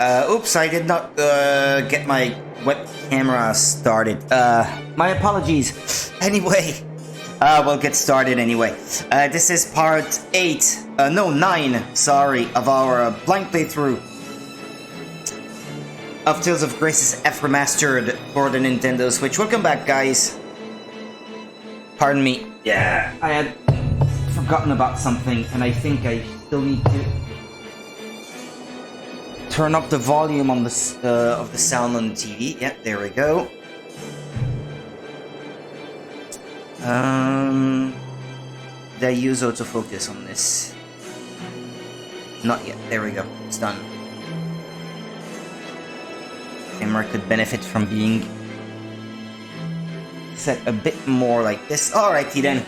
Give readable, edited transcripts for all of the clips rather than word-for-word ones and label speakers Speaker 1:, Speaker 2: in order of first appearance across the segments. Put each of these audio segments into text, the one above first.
Speaker 1: Oops, I did not get my web camera started. My apologies. Anyway, we'll get started anyway. This is part 8, no 9, sorry, of our blind playthrough of Tales of Grace's F Remastered for the Nintendo Switch. Welcome back, guys. Pardon me. Yeah, I had forgotten about something, and I think I still need to turn up the volume on the of the sound on the TV. Yeah, there we go. Did I use autofocus on this? Not yet. There we go. It's done. Camera could benefit from being set a bit more like this. Alrighty then.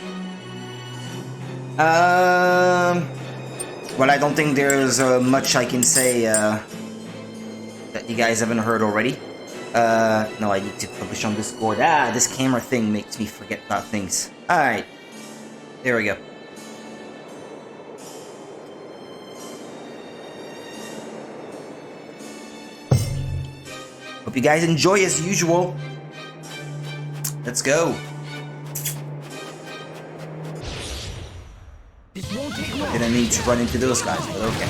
Speaker 1: Well, I don't think there's much I can say that you guys haven't heard already. No, I need to publish on Discord. This camera thing makes me forget about things. Alright. There we go. Hope you guys enjoy as usual. Let's go. Gonna need to run into those guys, but okay.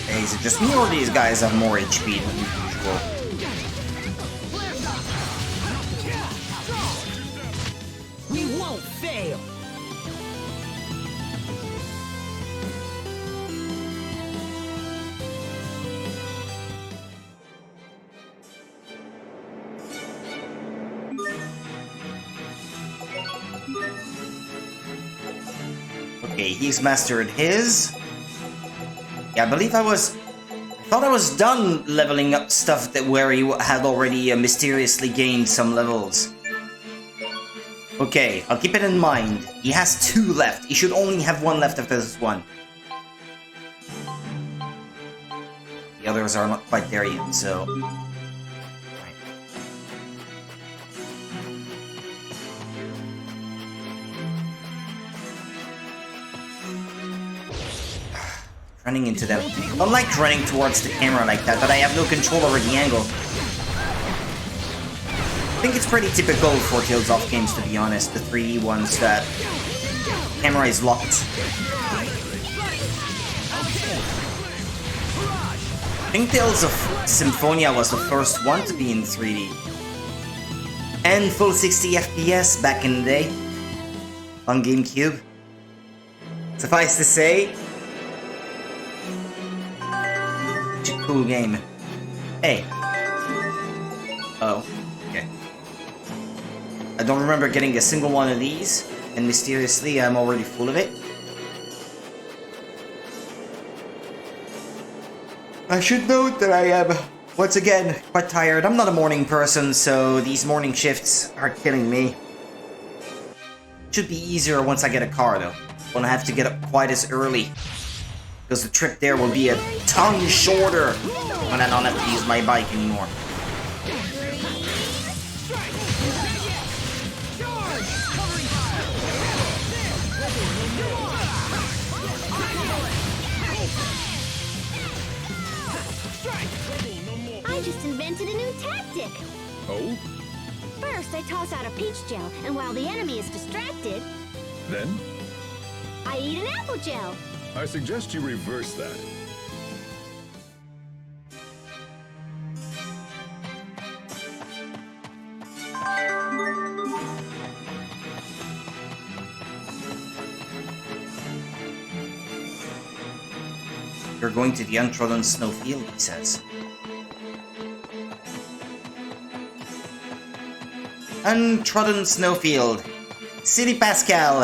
Speaker 1: Hey, is it just me or these guys have more HP than usual?
Speaker 2: We won't fail.
Speaker 1: Okay, he's mastered his. Yeah, I believe I thought I was done leveling up stuff that where he had already mysteriously gained some levels. Okay, I'll keep it in mind. He has 2 left. He should only have 1 left after this one. The others are not quite there yet, so... Running into them. I don't like running towards the camera like that, but I have no control over the angle. I think it's pretty typical for Tales of games, to be honest, the 3D ones that camera is locked. I think Tales of Symphonia was the first one to be in 3D. And full 60 FPS back in the day on GameCube. Suffice to say, it's a cool game. Hey. Oh. I don't remember getting a single one of these, and mysteriously I'm already full of it. I should note that I am, once again, quite tired. I'm not a morning person, so these morning shifts are killing me. Should be easier once I get a car, though. Won't have to get up quite as early, because the trip there will be a ton shorter when I don't have to use my bike anymore.
Speaker 3: I just invented a new tactic.
Speaker 4: Oh?
Speaker 3: First, I toss out a peach gel, and while the enemy is distracted,
Speaker 4: Then?
Speaker 3: I eat an apple gel.
Speaker 4: I suggest you reverse that.
Speaker 1: You're going to the untrodden snowfield, he says. Untrodden snowfield. City Pascal.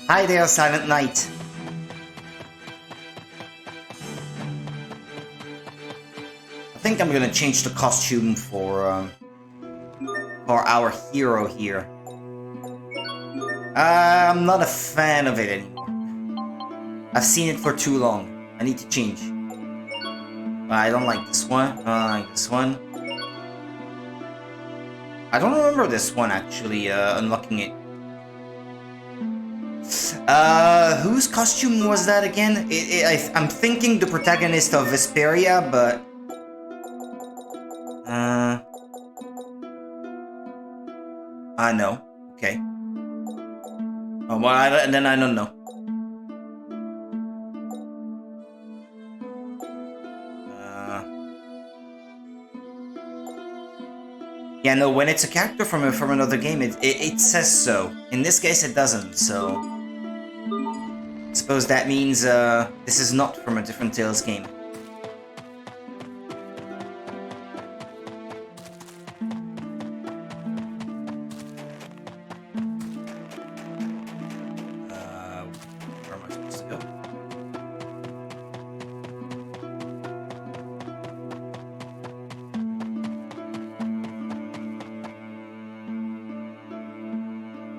Speaker 1: Hi there, Silent Knight. I think I'm gonna change the costume for our hero here. I'm not a fan of it anymore. I've seen it for too long. I need to change. I don't like this one. I don't like this one. I don't remember this one actually, unlocking it. Whose costume was that again? I'm thinking the protagonist of Vesperia, but... no. Okay. Oh, well, then I don't know. Yeah, no, when it's a character from another game, it says so. In this case, it doesn't, so... I suppose that means, this is not from a different Tales game. Where am I supposed to go?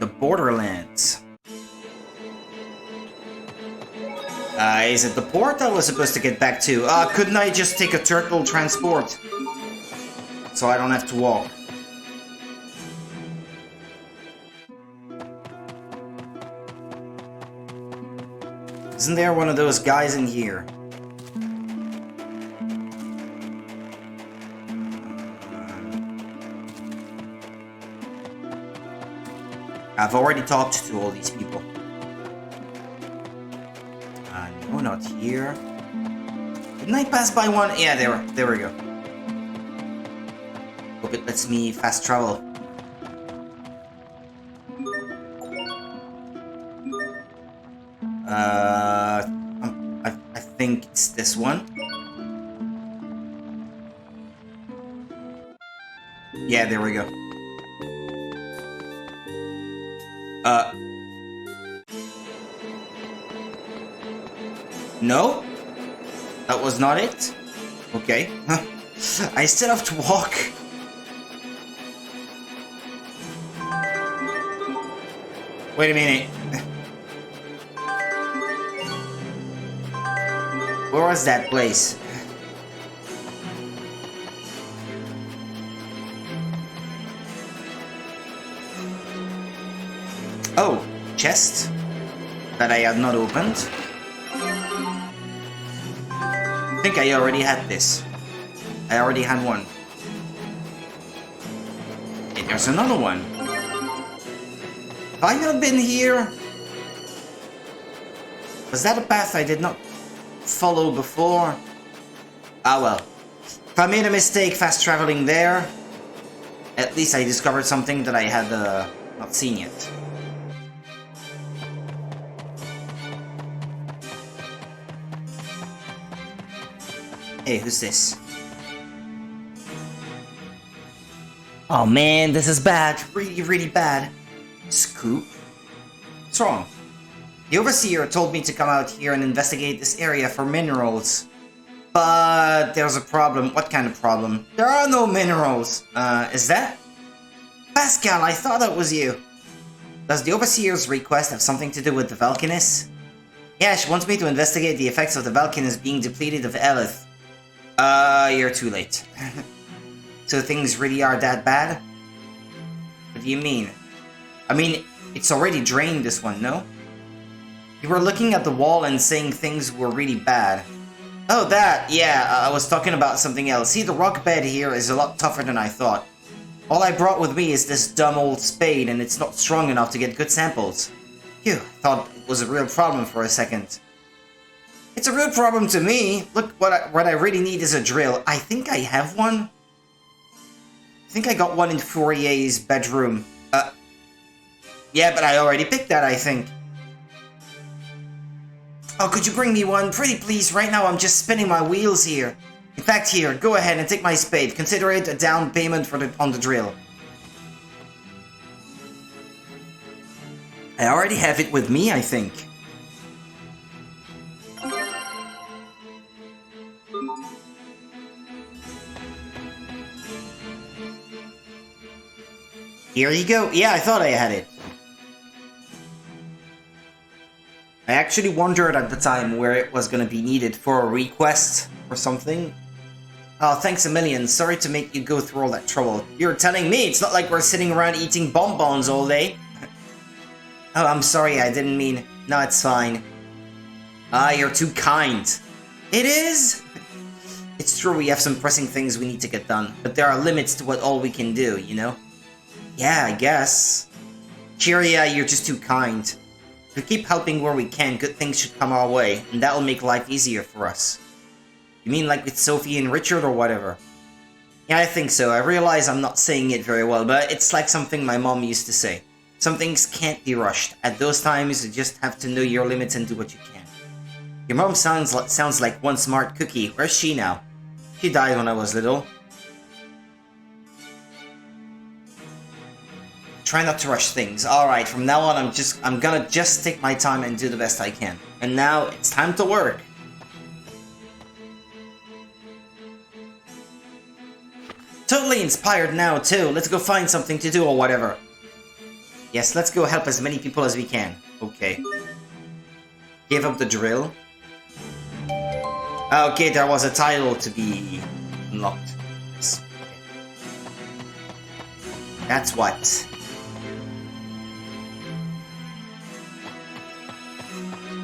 Speaker 1: The Borderlands. Is it the port I was supposed to get back to? Couldn't I just take a turtle transport? So I don't have to walk. Isn't there one of those guys in here? I've already talked to all these people. No, not here. Didn't I pass by one? Yeah, there we go. Hope it lets me fast travel. I think it's this one. Yeah, there we go. No? That was not it? Okay. I still have to walk. Wait a minute. Where was that place? Oh, chest that I had not opened. I think I already had this. I already had one. Hey, there's another one. Have I not been here? Was that a path I did not follow before? Ah well. If I made a mistake fast traveling there, at least I discovered something that I had not seen yet. Hey, who's this? Oh man, this is bad. Really, really bad. Scoop? What's wrong? The Overseer told me to come out here and investigate this area for minerals. But there's a problem. What kind of problem? There are no minerals. Is that? Pascal, I thought that was you. Does the Overseer's request have something to do with the Valkiness? Yeah, she wants me to investigate the effects of the Valkiness being depleted of Elith. You're too late. So things really are that bad? What do you mean? I mean, it's already drained this one, no? You were looking at the wall and saying things were really bad. Oh, that! Yeah, I was talking about something else. See, the rock bed here is a lot tougher than I thought. All I brought with me is this dumb old spade, and it's not strong enough to get good samples. Phew, I thought it was a real problem for a second. It's a real problem to me. Look, what I really need is a drill. I think I have one. I think I got one in Fourier's bedroom. Yeah, but I already picked that, I think. Oh, could you bring me one? Pretty please, right now I'm just spinning my wheels here. In fact, here, go ahead and take my spade. Consider it a down payment on the drill. I already have it with me, I think. Here you go. Yeah, I thought I had it. I actually wondered at the time where it was gonna be needed for a request or something. Oh, thanks a million. Sorry to make you go through all that trouble. You're telling me it's not like we're sitting around eating bonbons all day. Oh, I'm sorry, I didn't mean... No, it's fine. Ah, you're too kind. It is? It's true we have some pressing things we need to get done, but there are limits to what all we can do, you know? Yeah, I guess. Cheeria, you're just too kind. If we keep helping where we can, good things should come our way, and that'll make life easier for us. You mean like with Sophie and Richard or whatever? Yeah, I think so. I realize I'm not saying it very well, but it's like something my mom used to say. Some things can't be rushed. At those times, you just have to know your limits and do what you can. Your mom sounds like one smart cookie. Where's she now? She died when I was little. Try not to rush things. Alright, from now on I'm gonna just take my time and do the best I can. And now, it's time to work. Totally inspired now too. Let's go find something to do or whatever. Yes, let's go help as many people as we can. Okay. Give up the drill. Okay, there was a title to be unlocked. Yes. Okay. That's what.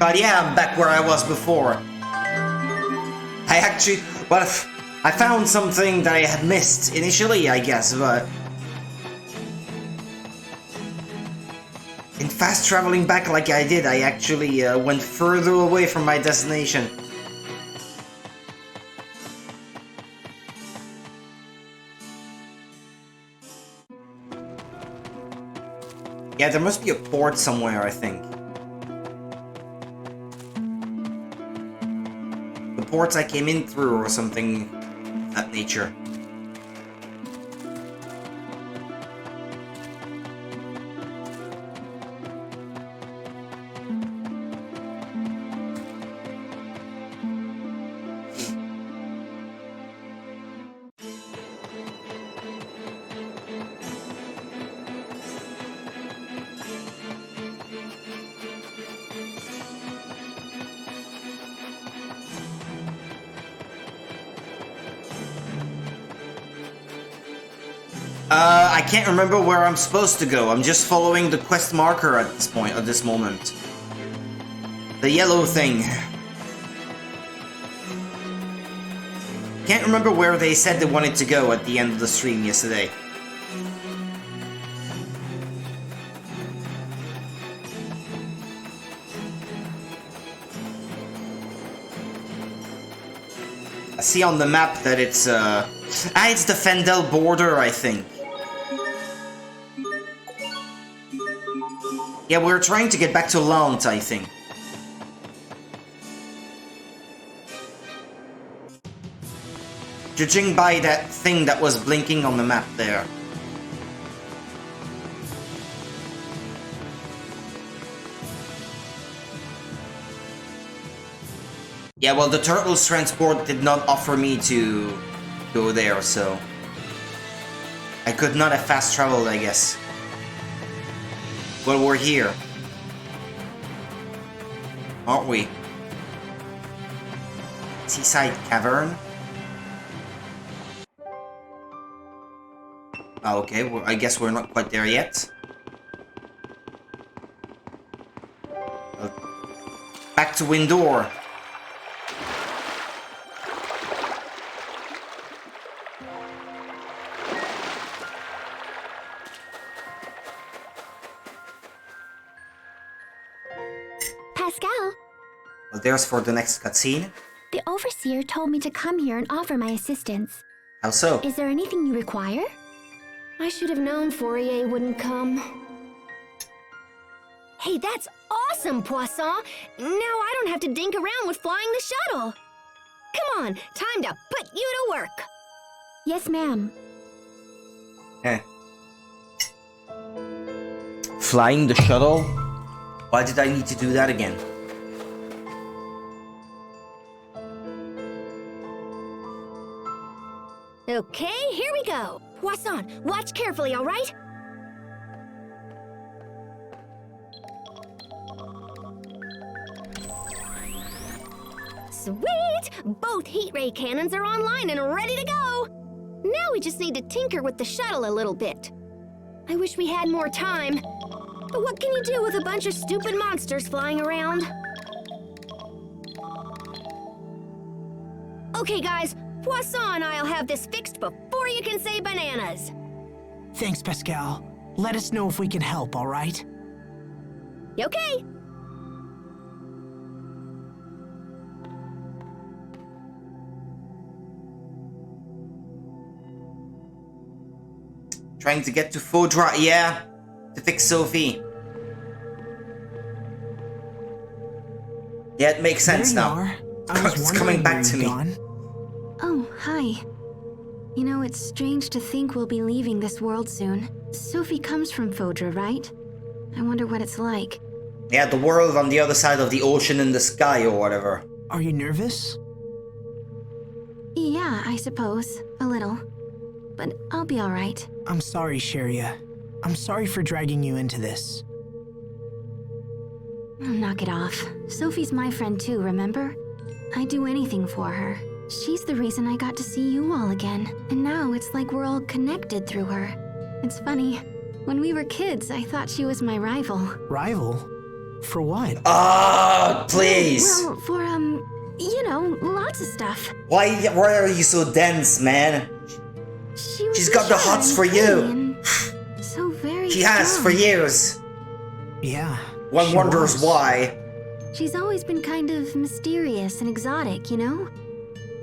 Speaker 1: But yeah, I'm back where I was before. I actually... Well, I found something that I had missed initially, I guess, but... In fast traveling back like I did, I actually went further away from my destination. Yeah, there must be a port somewhere, I think. The ports I came in through or something of that nature. I can't remember where I'm supposed to go. I'm just following the quest marker at this point, at this moment. The yellow thing. Can't remember where they said they wanted to go at the end of the stream yesterday. I see on the map that it's it's the Fendel border, I think. Yeah, we're trying to get back to Lont, I think. Judging by that thing that was blinking on the map there. Yeah, well, the Turtles transport did not offer me to go there, so... I could not have fast traveled, I guess. Well, we're here. Aren't we? Seaside Cavern? Oh, okay, well, I guess we're not quite there yet. Back to Windor.
Speaker 3: Pascal,
Speaker 1: Well, there's for the next cutscene.
Speaker 3: the Overseer told me to come here and offer my assistance.
Speaker 1: How so?
Speaker 3: Is there anything you require? I should have known Fourier wouldn't come. Hey, that's awesome, Poisson! Now I don't have to dink around with flying the shuttle! Come on, time to put you to work! Yes, ma'am.
Speaker 1: Eh. Flying the shuttle? Why did I need to do that again?
Speaker 3: Okay, here we go! Poisson, watch carefully, all right? Sweet! Both heat ray cannons are online and ready to go! Now we just need to tinker with the shuttle a little bit. I wish we had more time. But what can you do with a bunch of stupid monsters flying around? Okay, guys. Poisson and I'll have this fixed before you can say bananas.
Speaker 2: Thanks, Pascal. Let us know if we can help, all right?
Speaker 3: Okay.
Speaker 1: Trying to get to Fodra, yeah, to fix Sophie. Yeah, it makes sense
Speaker 2: There you
Speaker 1: now.
Speaker 2: are. I was
Speaker 1: It's coming
Speaker 2: wondering
Speaker 1: back
Speaker 2: where
Speaker 1: to
Speaker 2: you'd
Speaker 1: me.
Speaker 2: gone.
Speaker 5: Oh, hi. You know, it's strange to think we'll be leaving this world soon. Sophie comes from Fodra, right? I wonder what it's like.
Speaker 1: Yeah, the world on the other side of the ocean in the sky or whatever.
Speaker 2: Are you nervous?
Speaker 5: Yeah, I suppose. A little. But I'll be alright.
Speaker 2: I'm sorry, Sheria. I'm sorry for dragging you into this.
Speaker 5: Knock it off. Sophie's my friend too, remember? I'd do anything for her. She's the reason I got to see you all again. And now it's like we're all connected through her. It's funny. When we were kids, I thought she was my rival.
Speaker 2: Rival? For what?
Speaker 1: Ah, please.
Speaker 5: Well, for, you know, lots of stuff.
Speaker 1: Why are you so dense, man?
Speaker 5: She's
Speaker 1: got the hots for you.
Speaker 5: So very
Speaker 1: She has
Speaker 5: strong.
Speaker 1: for years.
Speaker 2: Yeah.
Speaker 1: One
Speaker 2: she
Speaker 1: wonders
Speaker 2: was.
Speaker 1: why.
Speaker 5: She's always been kind of mysterious and exotic, you know?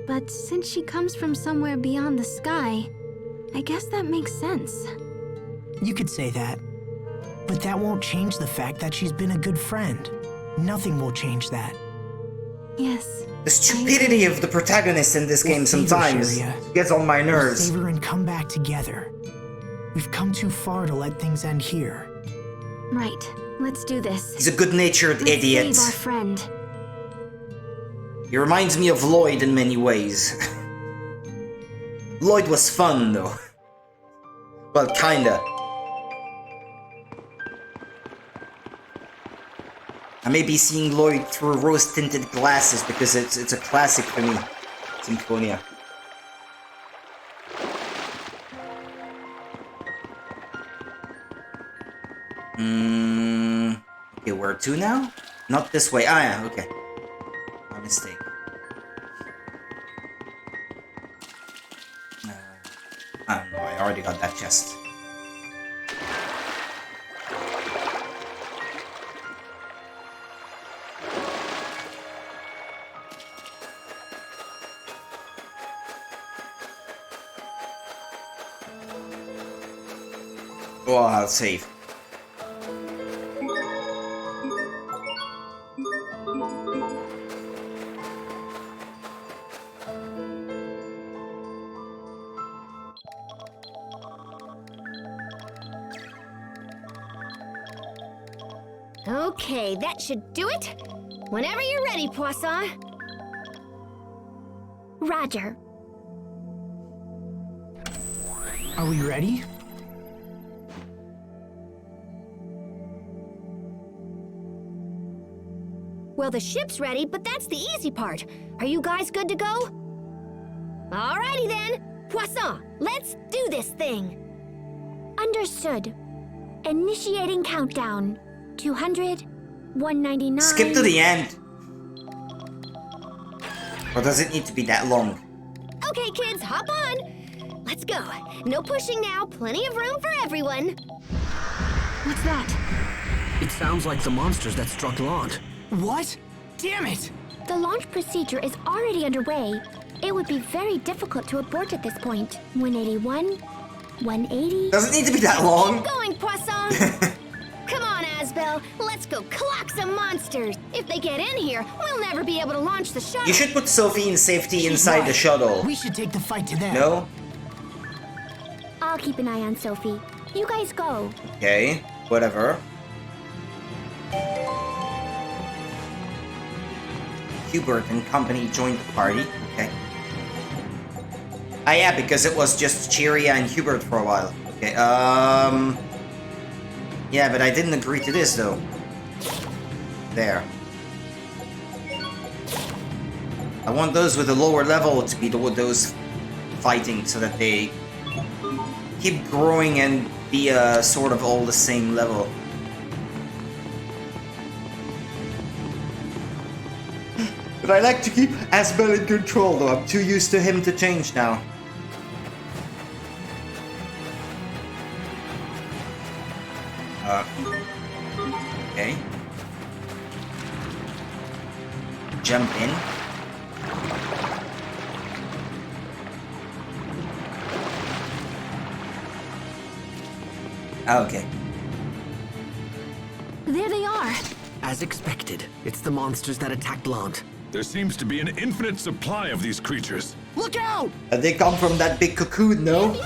Speaker 5: But since she comes from somewhere beyond the sky, I guess that makes sense.
Speaker 2: You could say that. But that won't change the fact that she's been a good friend. Nothing will change that.
Speaker 5: Yes.
Speaker 1: The stupidity of the protagonist in this game
Speaker 2: We'll save her,
Speaker 1: sometimes
Speaker 2: Sheria.
Speaker 1: gets on my
Speaker 2: We'll
Speaker 1: nerves.
Speaker 2: save her and come back together. We've come too far to let things end here.
Speaker 5: Right. Let's do this.
Speaker 1: He's a good-natured
Speaker 5: Let's
Speaker 1: idiot.
Speaker 5: save our friend.
Speaker 1: He reminds me of Lloyd in many ways. Lloyd was fun, though. Well, kinda. I may be seeing Lloyd through rose-tinted glasses because it's a classic for me. Symphonia. Okay, where to now? Not this way. Ah, yeah, okay. My mistake. I don't know, I already got that chest. Oh, I'll save.
Speaker 3: Okay, that should do it. Whenever you're ready, Poisson. Roger.
Speaker 2: Are we ready?
Speaker 3: Well, the ship's ready, but that's the easy part. Are you guys good to go? Alrighty then. Poisson, let's do this thing. Understood. Initiating countdown. 200, 199...
Speaker 1: Skip to the end. Or does it need to be that long?
Speaker 3: Okay, kids, hop on. Let's go. No pushing now. Plenty of room for everyone.
Speaker 5: What's that?
Speaker 6: It sounds like the monsters that struck launch.
Speaker 2: What? Damn it!
Speaker 3: The launch procedure is already underway. It would be very difficult to abort at this point. 181, 180...
Speaker 1: Does it need to be that long?
Speaker 3: Going, Poisson! Come on, Asbel. Let's go clock some monsters. If they get in here, we'll never be able to launch the shuttle.
Speaker 1: You should put Sophie in safety inside the shuttle.
Speaker 2: We should take the fight to them.
Speaker 1: No?
Speaker 3: I'll keep an eye on Sophie. You guys go.
Speaker 1: Okay, whatever. Hubert and company joined the party. Okay. Ah, yeah, because it was just Cheeria and Hubert for a while. Okay, yeah, but I didn't agree to this, though. There. I want those with a lower level to be those fighting so that they keep growing and be sort of all the same level. But I like to keep Asbel in control though. I'm too used to him to change now. Okay. Jump in. Okay.
Speaker 5: There they are.
Speaker 6: As expected, it's the monsters that attacked Lant.
Speaker 4: There seems to be an infinite supply of these creatures.
Speaker 6: Look out!
Speaker 1: They come from that big cocoon, no?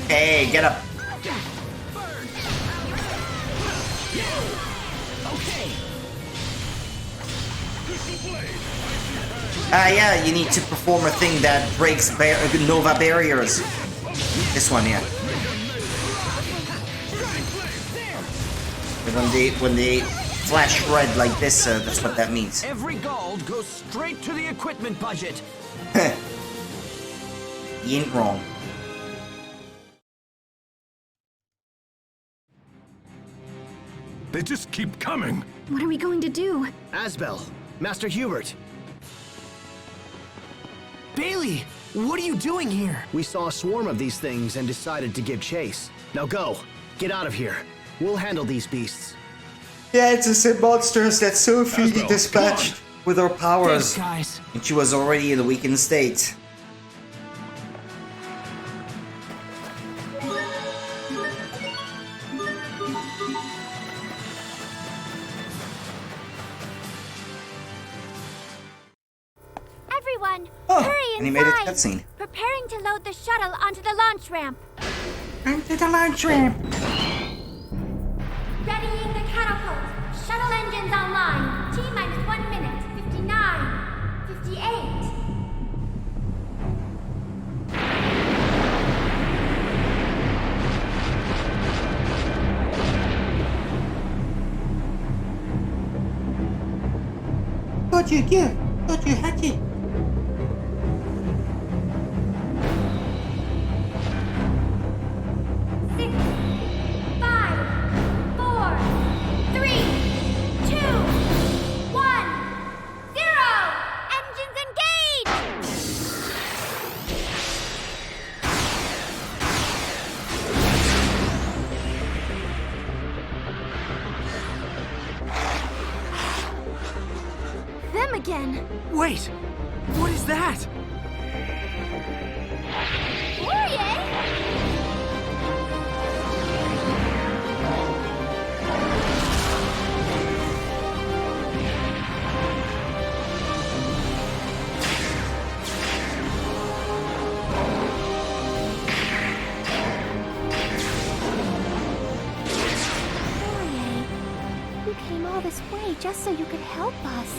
Speaker 1: Hey, get up. Yeah, you need to perform a thing that breaks Nova barriers. This one, yeah. When they flash red like this, that's what that means.
Speaker 6: Every gold goes straight to the equipment budget.
Speaker 1: You ain't wrong.
Speaker 4: They just keep coming.
Speaker 5: What are we going to do?
Speaker 6: Asbel, Master Hubert. Bailey, what are you doing here? We saw a swarm of these things and decided to give chase. Now go, get out of here. We'll handle these beasts.
Speaker 1: Yeah, it's the same monsters that Sophie
Speaker 4: Asbel,
Speaker 1: dispatched with her powers.
Speaker 2: Thanks, guys.
Speaker 1: And she was already in a weakened state.
Speaker 3: Everyone,
Speaker 1: Oh,
Speaker 3: hurry
Speaker 1: animated
Speaker 3: inside.
Speaker 1: cutscene.
Speaker 3: Preparing to load the shuttle onto the launch ramp.
Speaker 1: Onto the launch ramp.
Speaker 3: Readying the catapult. Shuttle engines online. T-minus 1 minute. 59. 58.
Speaker 1: Got you had it.
Speaker 3: Six, 5, 4, 3, 2, 1, 0. Engines engaged.
Speaker 5: Them again.
Speaker 6: Wait, what is that?
Speaker 3: Fourier? Fourier, you came all this way just so you could help us.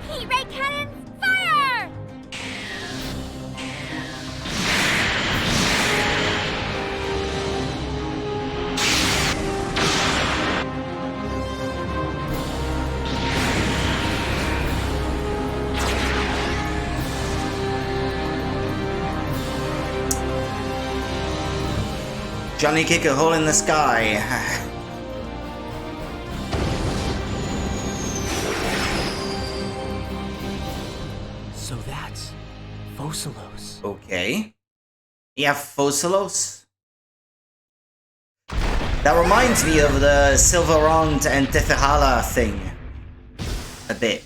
Speaker 3: Heat ray cannons, fire!
Speaker 1: Johnny kick a hole in the sky.
Speaker 2: So that's Fossilos.
Speaker 1: Okay. Yeah, Fossilos. That reminds me of the Silverant and Tethehala thing. A bit.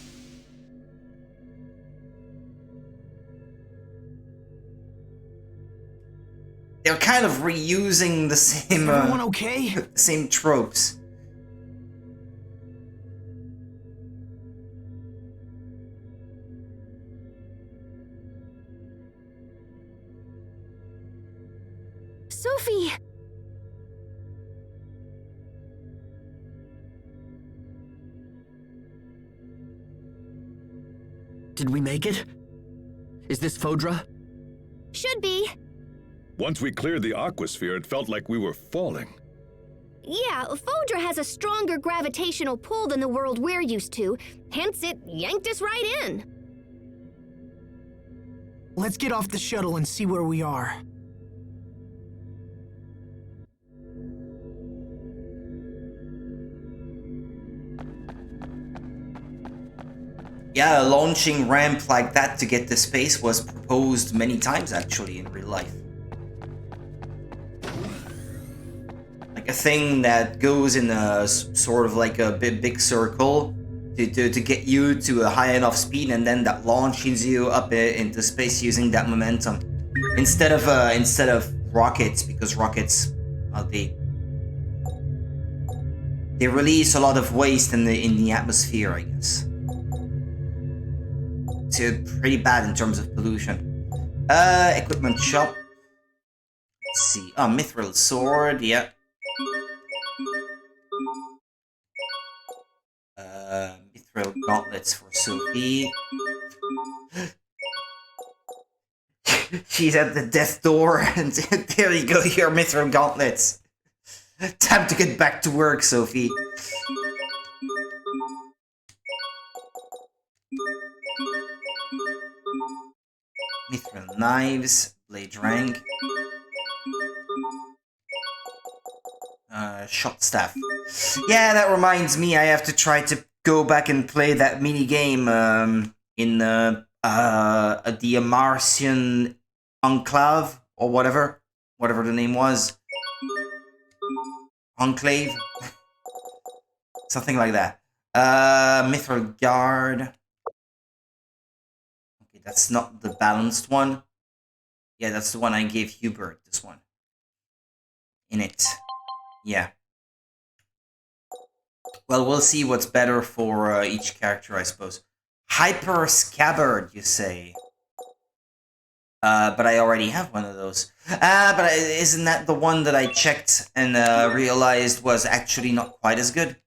Speaker 1: They're kind of reusing the same
Speaker 2: Everyone okay?
Speaker 1: same tropes.
Speaker 5: Sophie!
Speaker 7: Did we make it? Is this Fodra?
Speaker 3: Should be.
Speaker 4: Once we cleared the aquasphere, it felt like we were falling.
Speaker 3: Yeah, Fodra has a stronger gravitational pull than the world we're used to, hence it yanked us right in.
Speaker 2: Let's get off the shuttle and see where we are.
Speaker 1: Yeah, a launching ramp like that to get to space was proposed many times actually in real life. Like a thing that goes in a sort of like a big circle to get you to a high enough speed, and then that launches you up into space using that momentum. Instead of rockets, because rockets, they release a lot of waste in the atmosphere, I guess. It's pretty bad in terms of pollution. Equipment shop. Let's see. Oh, mithril sword, yeah. Mithril gauntlets for Sophie. She's at the death door, and there you go, your mithril gauntlets. Time to get back to work, Sophie. Mithril knives, blade rank. Shot staff. Yeah, that reminds me, I have to try to go back and play that mini game in the Martian Enclave or whatever the name was. Enclave, something like that. Mithril guard. Okay, that's not the balanced one. Yeah, that's the one I gave Hubert. This one. In it. Yeah. Well, we'll see what's better for each character, I suppose. Hyper Scabbard, you say? But I already have one of those. But isn't that the one that I checked and realized was actually not quite as good?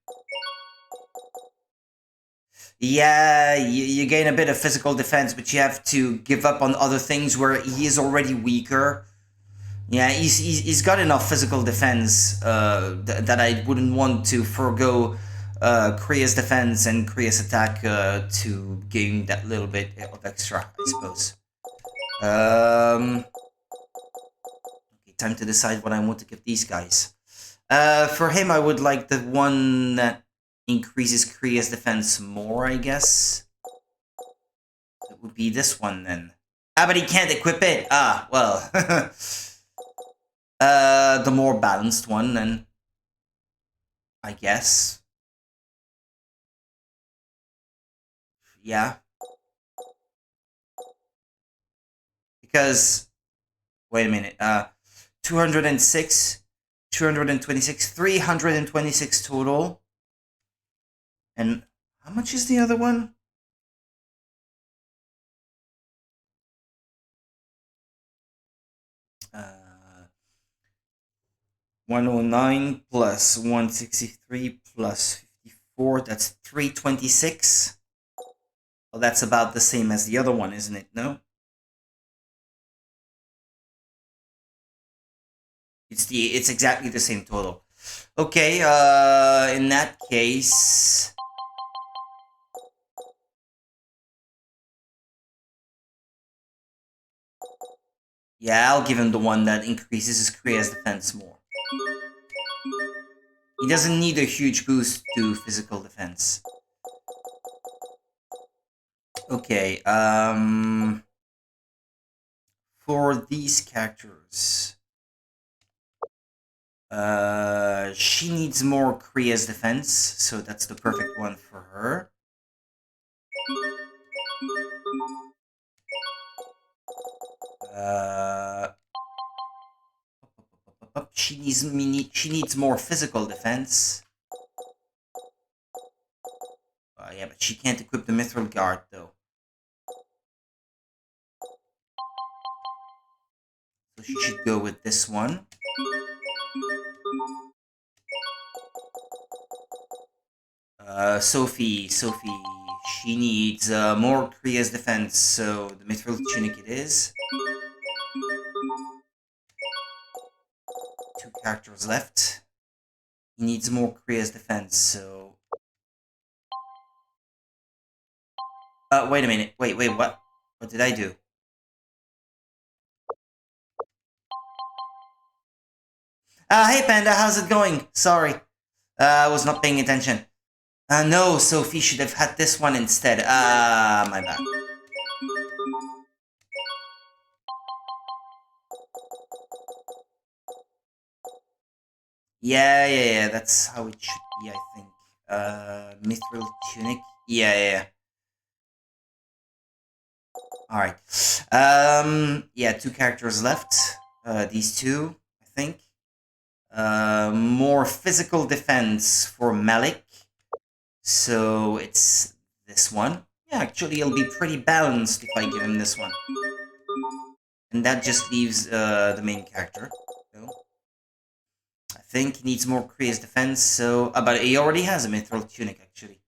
Speaker 1: Yeah, you gain a bit of physical defense, but you have to give up on other things where he is already weaker. Yeah, he's got enough physical defense that I wouldn't want to forgo Kriya's defense and Kriya's attack to gain that little bit of extra, I suppose. Okay, time to decide what I want to give these guys. For him, I would like the one that increases Kriya's defense more, I guess. It would be this one then. Ah, but he can't equip it. Ah, well. The more balanced one then, I guess. Yeah. Because, wait a minute, 206, 226, 326 total. And how much is the other one? 109 plus 163 plus 54, that's 326. Well, that's about the same as the other one, isn't it? No? It's exactly the same total. Okay, in that case, yeah, I'll give him the one that increases his Kriya's defense more. He doesn't need a huge boost to physical defense. Okay, for these characters, she needs more Kriya's defense, so that's the perfect one for her. She needs more physical defense. Yeah, but she can't equip the Mithril Guard though. So she should go with this one. Sophie, she needs more Kriya's defense, so the mithril tunic it is. 2 characters left. He needs more Kriya's defense, so... wait a minute. Wait, what? What did I do? Hey Panda, how's it going? Sorry. I was not paying attention. No, Sophie should have had this one instead. My bad. Yeah, that's how it should be, I think. Mithril tunic. Yeah. Alright. Yeah, 2 characters left. These 2, I think. More physical defense for Malik. So it's this one. Yeah, actually it'll be pretty balanced if I give him this one. And that just leaves the main character. So I think he needs more Kriya's defense, so... but he already has a mithril tunic, actually.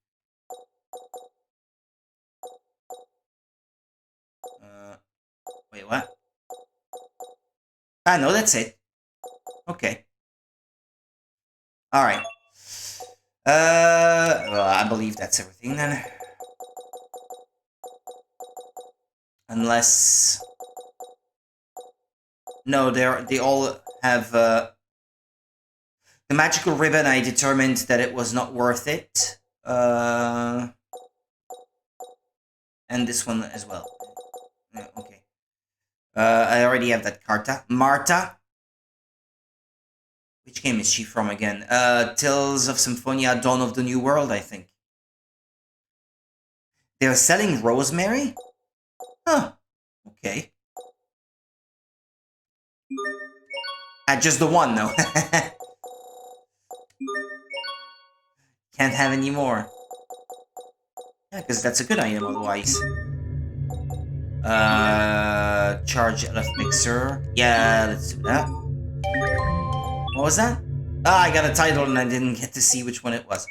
Speaker 1: Wait, what? No, that's it. Okay. Alright. Well, I believe that's everything then. Unless... No, they all have, The magical ribbon, I determined that it was not worth it. And this one as well. Yeah, okay. I already have that Carta. Marta. Which game is she from again? Tales of Symphonia, Dawn of the New World, I think. They're selling Rosemary? Huh. Okay. Just the one, though. Can't have any more. Yeah, because that's a good item otherwise. Charge LF Mixer. Yeah, let's do that. What was that? I got a title and I didn't get to see which one it was.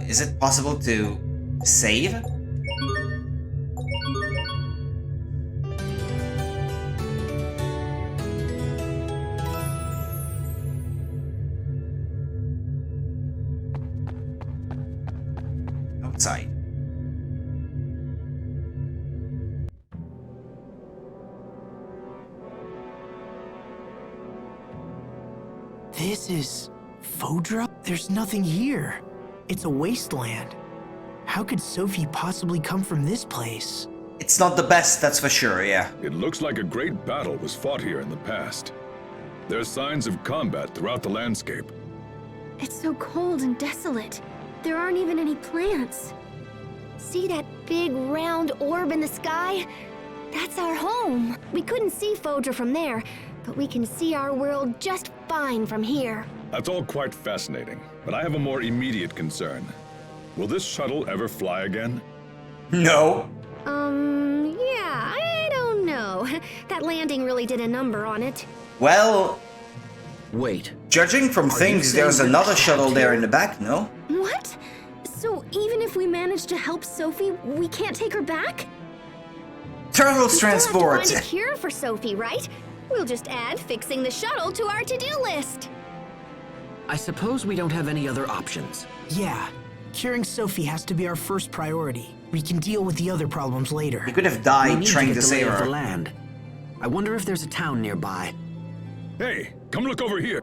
Speaker 1: Is it possible to save? Outside.
Speaker 2: This is... Fodra? There's nothing here. It's a wasteland. How could Sophie possibly come from this place?
Speaker 1: It's not the best, that's for sure, yeah.
Speaker 4: It looks like a great battle was fought here in the past. There are signs of combat throughout the landscape.
Speaker 5: It's so cold and desolate. There aren't even any plants.
Speaker 3: See that big round orb in the sky? That's our home. We couldn't see Fodra from there, but we can see our world just fine from here.
Speaker 4: That's all quite fascinating, but I have a more immediate concern. Will this shuttle ever fly again?
Speaker 1: No.
Speaker 3: Yeah, I don't know. That landing really did a number on it.
Speaker 1: Well,
Speaker 7: Wait.
Speaker 1: judging from things, there's another shuttle there in the back, no?
Speaker 5: What? So even if we manage to help Sophie, we can't take her back?
Speaker 1: Turtles
Speaker 3: We still have
Speaker 1: transport!
Speaker 3: to find a cure for Sophie, right? We'll just add fixing the shuttle to our to-do list.
Speaker 7: I suppose we don't have any other options.
Speaker 2: Yeah, curing Sophie has to be our first priority. We can deal with the other problems later.
Speaker 1: He could have
Speaker 7: We
Speaker 1: died
Speaker 7: need
Speaker 1: trying
Speaker 7: to
Speaker 1: to
Speaker 7: get the lay
Speaker 1: save
Speaker 7: of the
Speaker 1: her.
Speaker 7: land. I wonder if there's a town nearby.
Speaker 4: Hey, come look over here.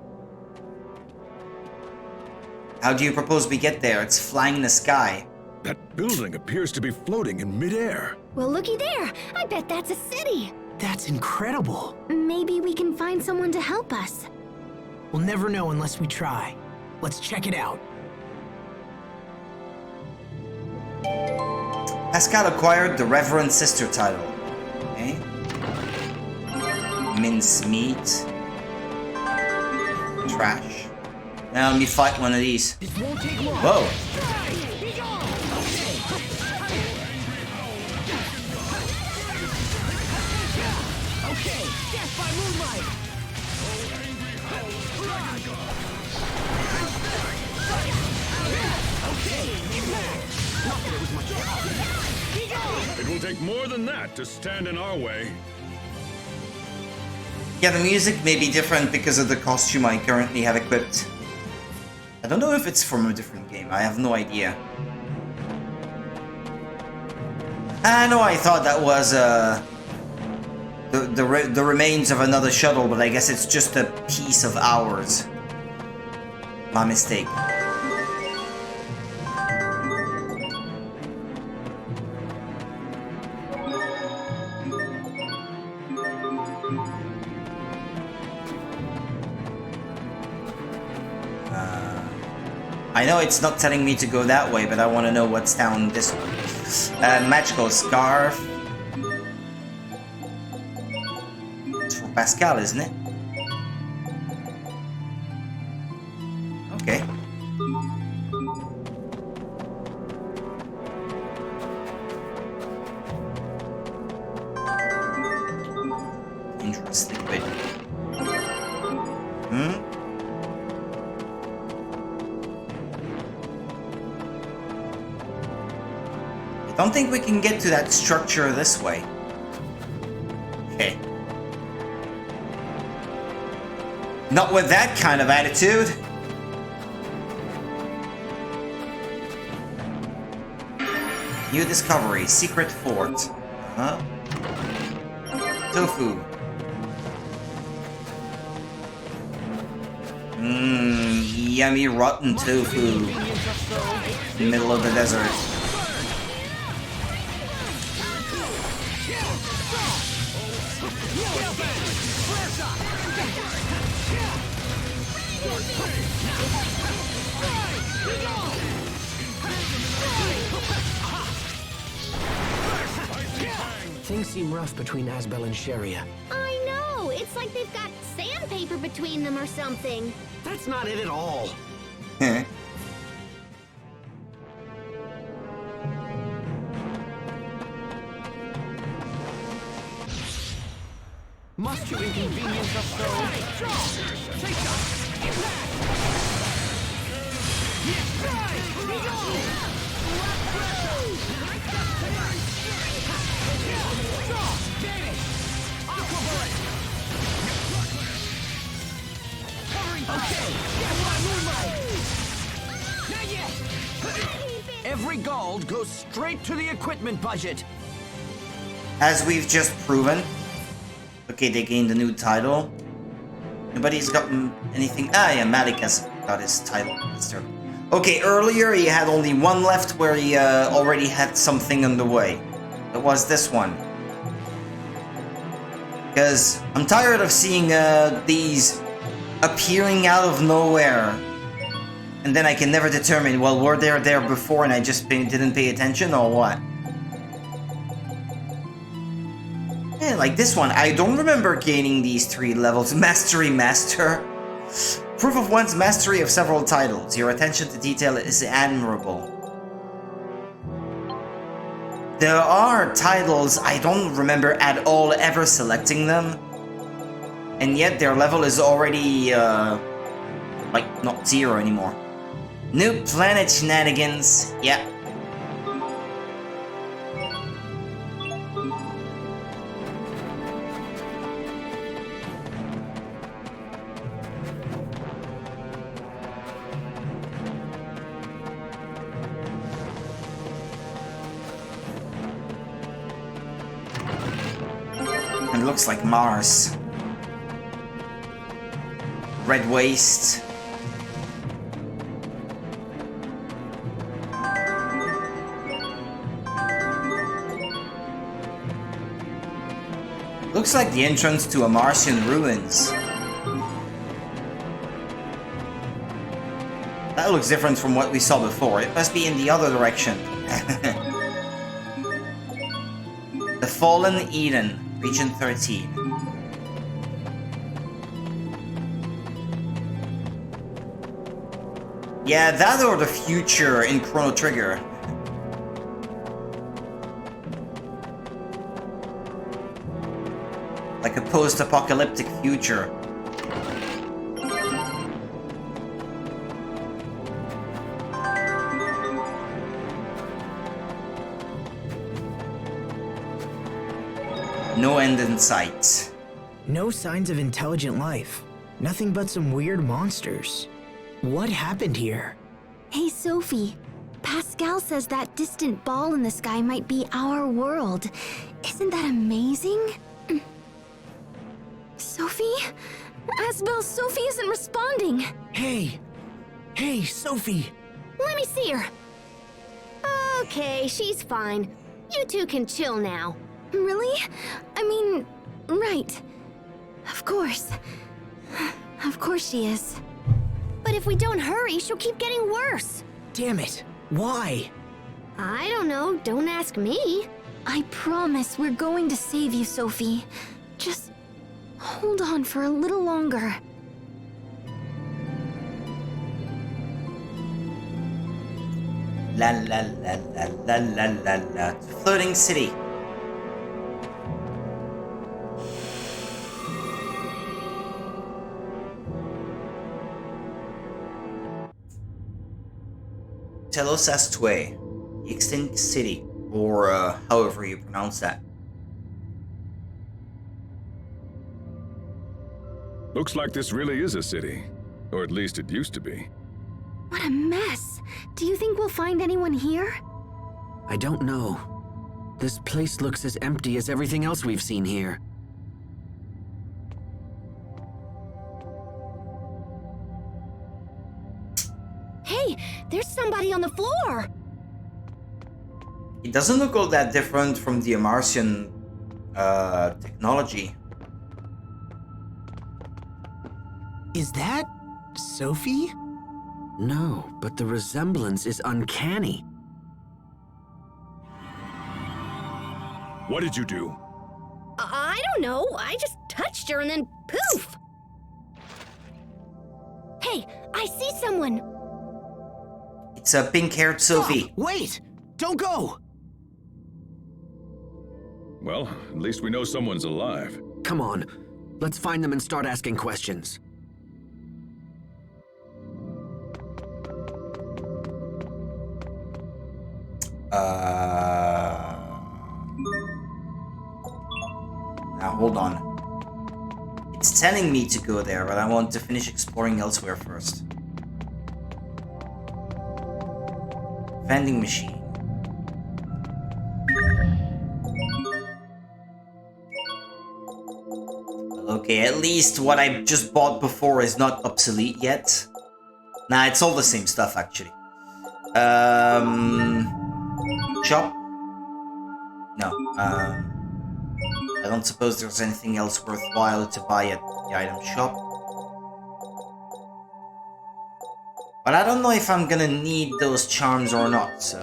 Speaker 1: How do you propose we get there? It's flying in the sky.
Speaker 4: That building appears to be floating in midair.
Speaker 3: Well, looky there. I bet that's a city.
Speaker 2: That's incredible.
Speaker 5: Maybe we can find someone to help us.
Speaker 2: We'll never know unless we try. Let's check it out.
Speaker 1: Pascal acquired the Reverend Sister title. Okay. Mince meat. Trash. Now let me fight one of these. Whoa.
Speaker 4: It'll take more than that to stand in our way.
Speaker 1: Yeah, the music may be different because of the costume I currently have equipped. I don't know if it's from a different game. I have no idea. I know I thought that was the remains of another shuttle, but I guess it's just a piece of ours. My mistake. I know it's not telling me to go that way, but I want to know what's down this way. Magical Scarf. It's for Pascal, isn't it? Okay. Interesting bit. I don't think we can get to that structure this way. Okay. Not with that kind of attitude. New discovery, secret fort. Huh? Tofu. Yummy rotten tofu. In the middle of the desert.
Speaker 2: Things seem rough between Asbel and Sharia.
Speaker 3: I know! It's like they've got sandpaper between them or something.
Speaker 6: That's not it at all.
Speaker 2: Must you inconvenience us so? Every gold goes straight to the equipment budget.
Speaker 1: As we've just proven. Okay, they gained a new title. Nobody's gotten anything. Ah, yeah, Malik has got his title. Okay, earlier he had only one left where he already had something on the way. It was this one. Because I'm tired of seeing these appearing out of nowhere. And then I can never determine, well, were they there before and I just didn't pay attention or what? Yeah, like this one, I don't remember gaining these 3 levels. Mastery Master. Proof of one's mastery of several titles. Your attention to detail is admirable. There are titles I don't remember at all ever selecting them. And yet their level is already, like, not 0 anymore. New planet shenanigans. Yeah. It looks like Mars. Red waste. Looks like the entrance to a Martian ruins. That looks different from what we saw before. It must be in the other direction. The Fallen Eden, Region 13. Yeah, that or the future in Chrono Trigger. Like a post-apocalyptic future. No end in sight.
Speaker 2: No signs of intelligent life. Nothing but some weird monsters. What happened here?
Speaker 5: Hey, Sophie. Pascal says that distant ball in the sky might be our world. Isn't that amazing? Sophie? Asbel, Sophie isn't responding.
Speaker 2: Hey! Hey, Sophie!
Speaker 3: Let me see her. Okay, she's fine. You two can chill now.
Speaker 5: Really? I mean, right. Of course. Of course she is.
Speaker 3: But if we don't hurry, she'll keep getting worse.
Speaker 2: Damn it! Why?
Speaker 3: I don't know, don't ask me.
Speaker 5: I promise we're going to save you, Sophie. Just hold on for a little longer.
Speaker 1: La la la la la la la la. Floating city. Telos Astue, the extinct city, or however you pronounce that.
Speaker 4: Looks like this really is a city. Or at least it used to be.
Speaker 5: What a mess. Do you think we'll find anyone here?
Speaker 7: I don't know. This place looks as empty as everything else we've seen here.
Speaker 3: Hey, there's somebody on the floor.
Speaker 1: It doesn't look all that different from the Martian technology.
Speaker 2: Is that Sophie?
Speaker 7: No, but the resemblance is uncanny.
Speaker 4: What did you do?
Speaker 3: I don't know. I just touched her and then poof. Hey, I see someone.
Speaker 1: It's a pink-haired Sophie.
Speaker 2: Oh, wait! Don't go!
Speaker 4: Well, at least we know someone's alive.
Speaker 7: Come on, let's find them and start asking questions.
Speaker 1: Now hold on. It's telling me to go there, but I want to finish exploring elsewhere first. Vending machine. Okay, at least what I just bought before is not obsolete yet. Nah, it's all the same stuff actually. Shop? No, I don't suppose there's anything else worthwhile to buy at the item shop. But I don't know if I'm gonna need those charms or not, so...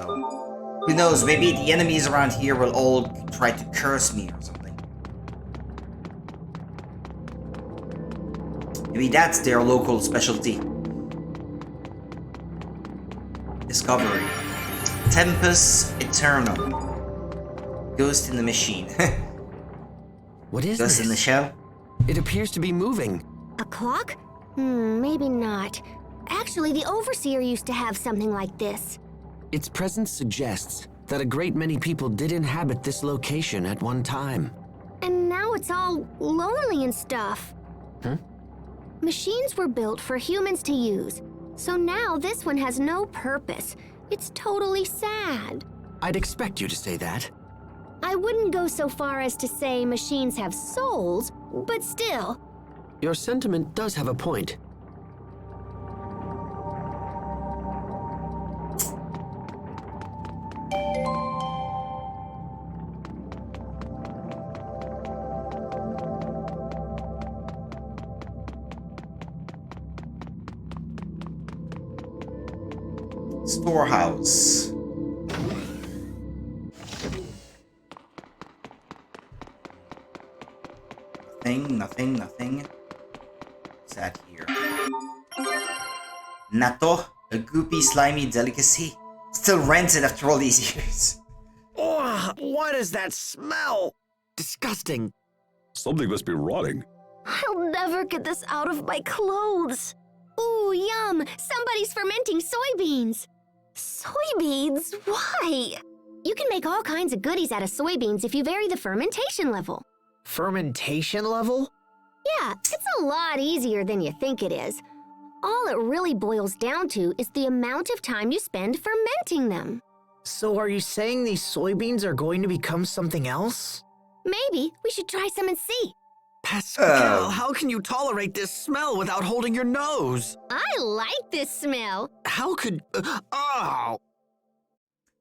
Speaker 1: Who knows, maybe the enemies around here will all try to curse me or something. Maybe that's their local specialty. Discovery. Tempest Eternal. Ghost in the machine.
Speaker 7: What is
Speaker 1: Ghost
Speaker 7: this?
Speaker 1: in the shell?
Speaker 7: It appears to be moving.
Speaker 3: A clock? Maybe not. Actually, the Overseer used to have something like this.
Speaker 7: Its presence suggests that a great many people did inhabit this location at one time.
Speaker 3: And now it's all lonely and stuff.
Speaker 7: Huh?
Speaker 3: Machines were built for humans to use. So now this one has no purpose. It's totally sad.
Speaker 7: I'd expect you to say that.
Speaker 3: I wouldn't go so far as to say machines have souls, but still.
Speaker 7: Your sentiment does have a point.
Speaker 1: Storehouse. Nothing. What's that here? Natto, a goopy, slimy delicacy. Still rented after all these years.
Speaker 6: Oh, what is that smell?
Speaker 7: Disgusting.
Speaker 4: Something must be rotting.
Speaker 3: I'll never get this out of my clothes. Ooh, yum! Somebody's fermenting soybeans. Soybeans? Why? You can make all kinds of goodies out of soybeans if you vary the fermentation level.
Speaker 2: Fermentation level?
Speaker 3: Yeah, it's a lot easier than you think it is. All it really boils down to is the amount of time you spend fermenting them.
Speaker 2: So are you saying these soybeans are going to become something else?
Speaker 3: Maybe we should try some and see.
Speaker 7: Pascal, how can you tolerate this smell without holding your nose?
Speaker 3: I like this smell.
Speaker 7: How could... oh!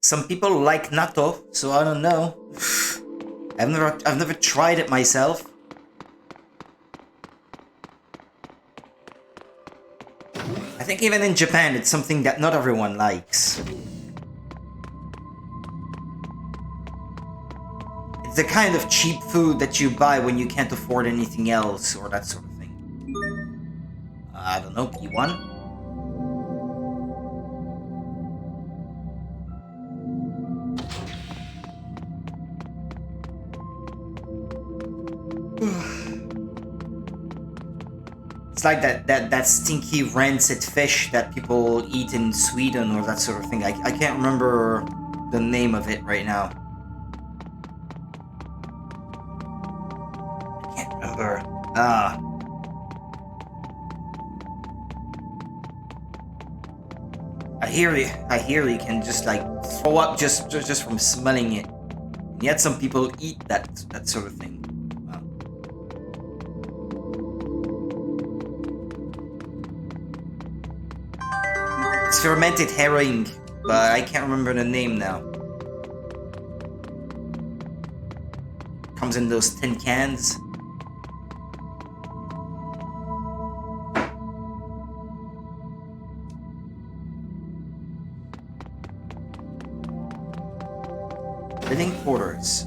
Speaker 1: Some people like natto, so I don't know. I've never tried it myself. I think even in Japan, it's something that not everyone likes. It's the kind of cheap food that you buy when you can't afford anything else, or that sort of thing. I don't know, P1? It's like that stinky rancid fish that people eat in Sweden or that sort of thing. I can't remember the name of it right now. I can't remember. I hear you can just like throw up just from smelling it. And yet some people eat that sort of thing. It's fermented herring, but I can't remember the name now. Comes in those tin cans. Living quarters.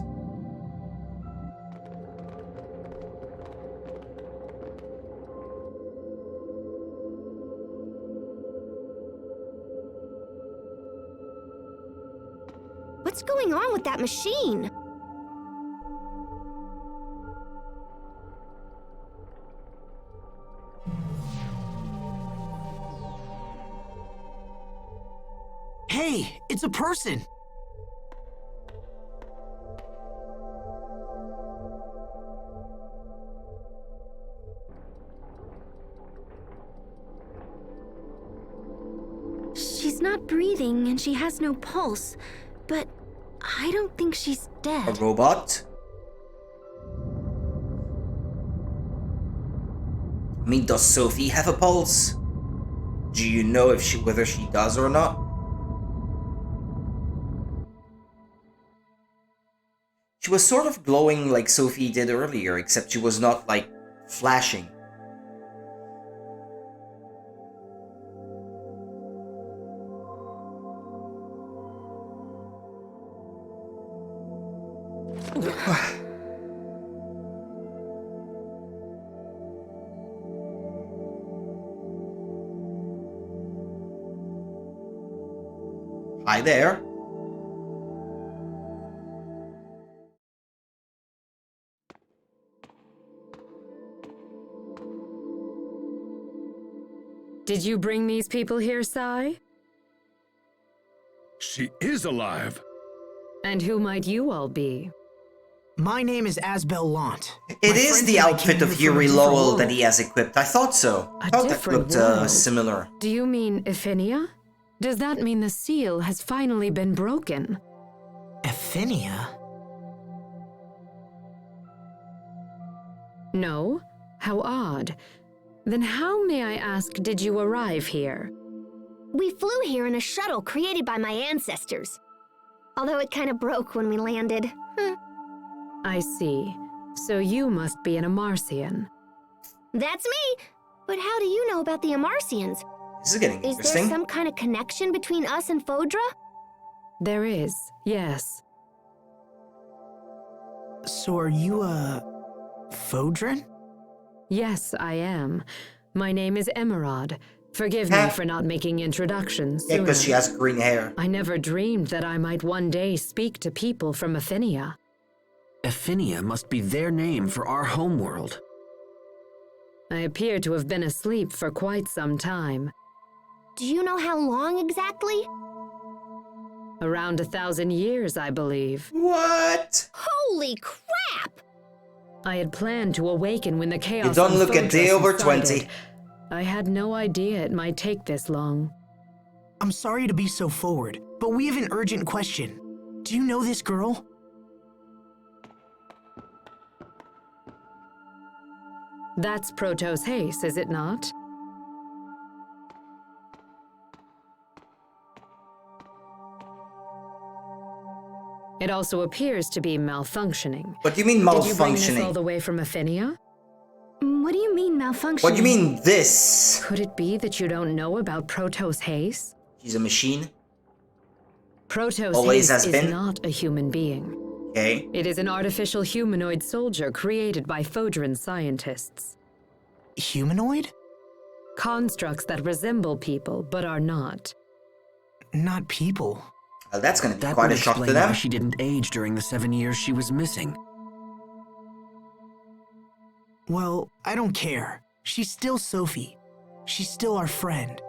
Speaker 3: What's going on with that machine?
Speaker 2: Hey, it's a person!
Speaker 5: She's not breathing and she has no pulse, but I don't think she's
Speaker 1: A
Speaker 5: dead.
Speaker 1: robot? I mean, does Sophie have a pulse? Do you know whether she does or not? She was sort of glowing like Sophie did earlier, except she was not, like, flashing. Hi there.
Speaker 8: Did you bring these people here, Sai?
Speaker 4: She is alive.
Speaker 8: And who might you all be?
Speaker 2: My name is Asbel Lant.
Speaker 1: It
Speaker 2: My
Speaker 1: is
Speaker 2: friends
Speaker 1: the
Speaker 2: and I
Speaker 1: outfit
Speaker 2: came
Speaker 1: of
Speaker 2: here from a
Speaker 1: Yuri
Speaker 2: different
Speaker 1: Lowell
Speaker 2: world.
Speaker 1: that he has equipped. I thought so. I
Speaker 8: A
Speaker 1: thought that
Speaker 8: different
Speaker 1: looked
Speaker 8: world.
Speaker 1: similar.
Speaker 8: Do you mean Ephinia? Does that mean the seal has finally been broken?
Speaker 2: Ephinia?
Speaker 8: No? How odd. Then how, may I ask, did you arrive here?
Speaker 3: We flew here in a shuttle created by my ancestors. Although it kind of broke when we landed.
Speaker 8: I see. So you must be an Amarcian.
Speaker 3: That's me! But how do you know about the Amarcians?
Speaker 1: This is getting
Speaker 3: Is there
Speaker 1: interesting.
Speaker 3: some kind of connection between us and Fodra?
Speaker 8: There is, yes.
Speaker 2: So are you a... Fodran?
Speaker 8: Yes, I am. My name is Emerald. Forgive me for not making introductions
Speaker 1: Yeah,
Speaker 8: sooner.
Speaker 1: because she has green hair.
Speaker 8: I never dreamed that I might one day speak to people from Ephinia.
Speaker 7: Ephinia must be their name for our homeworld.
Speaker 8: I appear to have been asleep for quite some time.
Speaker 3: Do you know how long exactly?
Speaker 8: Around 1,000 years, I believe.
Speaker 1: What?
Speaker 3: Holy crap!
Speaker 8: I had planned to awaken when the chaos.
Speaker 1: You don't
Speaker 8: on
Speaker 1: look a day
Speaker 8: Phodros
Speaker 1: over
Speaker 8: subsided.
Speaker 1: 20.
Speaker 8: I had no idea it might take this long.
Speaker 2: I'm sorry to be so forward, but we have an urgent question. Do you know this girl?
Speaker 8: That's Protos Haste, is it not? It also appears to be malfunctioning.
Speaker 1: What do you mean
Speaker 8: Did you bring this all
Speaker 1: malfunctioning?
Speaker 8: the way from Aphinia?
Speaker 5: What do you mean malfunctioning?
Speaker 1: What do you mean this?
Speaker 8: Could it be that you don't know about Protos Haste?
Speaker 1: She's a machine?
Speaker 8: Protos
Speaker 1: Always
Speaker 8: Haste
Speaker 1: has
Speaker 8: is
Speaker 1: been?
Speaker 8: not a human being.
Speaker 1: Okay.
Speaker 8: It is an artificial humanoid soldier created by Fodran scientists.
Speaker 2: Humanoid?
Speaker 8: Constructs that resemble people, but are not.
Speaker 2: Not people.
Speaker 1: Well, that's gonna be
Speaker 7: That
Speaker 1: quite
Speaker 7: would
Speaker 1: a shock to
Speaker 7: explain why
Speaker 1: them.
Speaker 7: she didn't age during the 7 years she was missing.
Speaker 2: Well, I don't care. She's still Sophie. She's still our friend.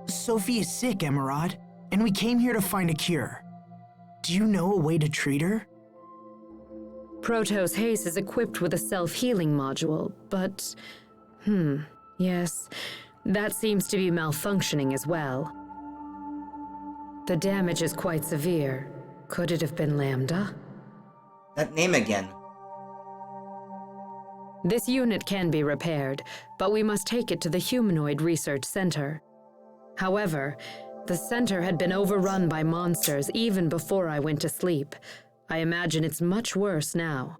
Speaker 2: Sophie is sick, Emerald, and we came here to find a cure. Do you know a way to treat her?
Speaker 8: Protos Haste is equipped with a self-healing module, but... yes, that seems to be malfunctioning as well. The damage is quite severe. Could it have been Lambda?
Speaker 1: That name again.
Speaker 8: This unit can be repaired, but we must take it to the Humanoid Research Center. However, the center had been overrun by monsters even before I went to sleep. I imagine it's much worse now.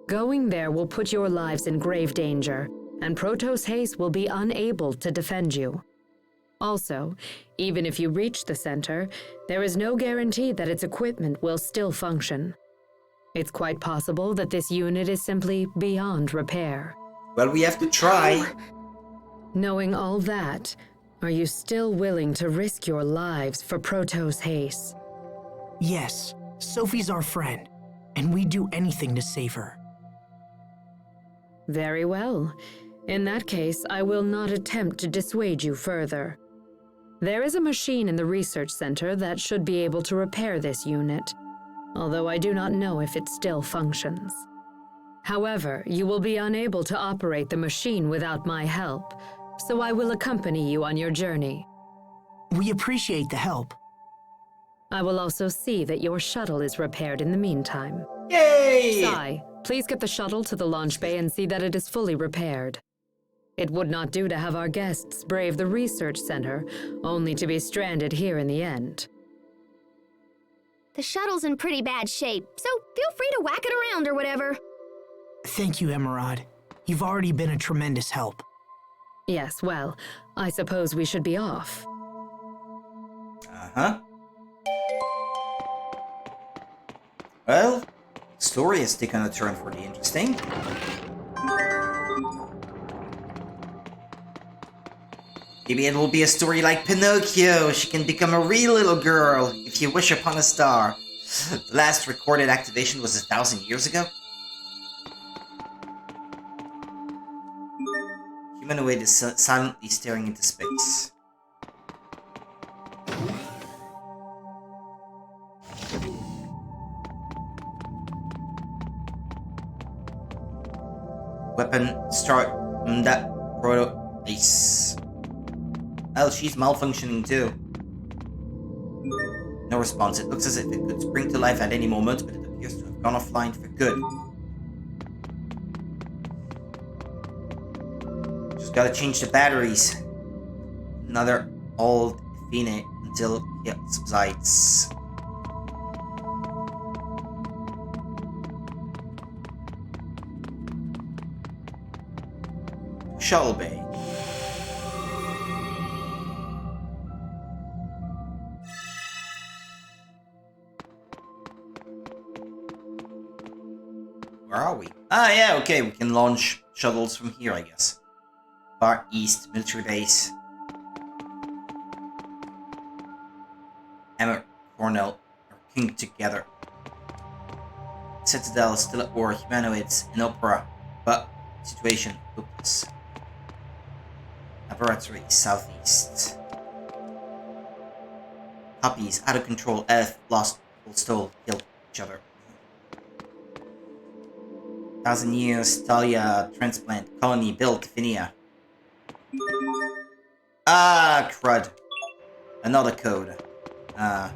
Speaker 8: Going there will put your lives in grave danger, and Protos Haste will be unable to defend you. Also, even if you reach the center, there is no guarantee that its equipment will still function. It's quite possible that this unit is simply beyond repair.
Speaker 1: Well, we have to try.
Speaker 8: Knowing all that, are you still willing to risk your lives for Protos Haste?
Speaker 2: Yes, Sophie's our friend, and we'd do anything to save her.
Speaker 8: Very well. In that case, I will not attempt to dissuade you further. There is a machine in the research center that should be able to repair this unit, although I do not know if it still functions. However, you will be unable to operate the machine without my help, so I will accompany you on your journey.
Speaker 2: We appreciate the help.
Speaker 8: I will also see that your shuttle is repaired in the meantime.
Speaker 1: Yay!
Speaker 8: Sai, please get the shuttle to the launch bay and see that it is fully repaired. It would not do to have our guests brave the research center, only to be stranded here in the end.
Speaker 3: The shuttle's in pretty bad shape, so feel free to whack it around or whatever.
Speaker 2: Thank you, Emerald. You've already been a tremendous help.
Speaker 8: Yes, well, I suppose we should be off.
Speaker 1: Uh-huh. Well, the story has taken a turn for the interesting. Maybe it will be a story like Pinocchio. She can become a real little girl if you wish upon a star. The last recorded activation was 1,000 years ago. Humanoid is silently staring into space. Weapon start that proto ace. Well, she's malfunctioning too. No response. It looks as if it could spring to life at any moment, but it appears to have gone offline for good. Just gotta change the batteries. Another old Athena until it subsides. Shuttle bay. Where are we? Ah, yeah, okay, we can launch shuttles from here, I guess. Far East Military Base. Emma Cornell are king together. Citadel is still at war, humanoids in opera, but situation hopeless. Laboratory southeast. Puppies out of control, elf, lost, stole, killed each other. 1,000 years, Talia transplant colony built, Finia. Ah, crud. Another code. There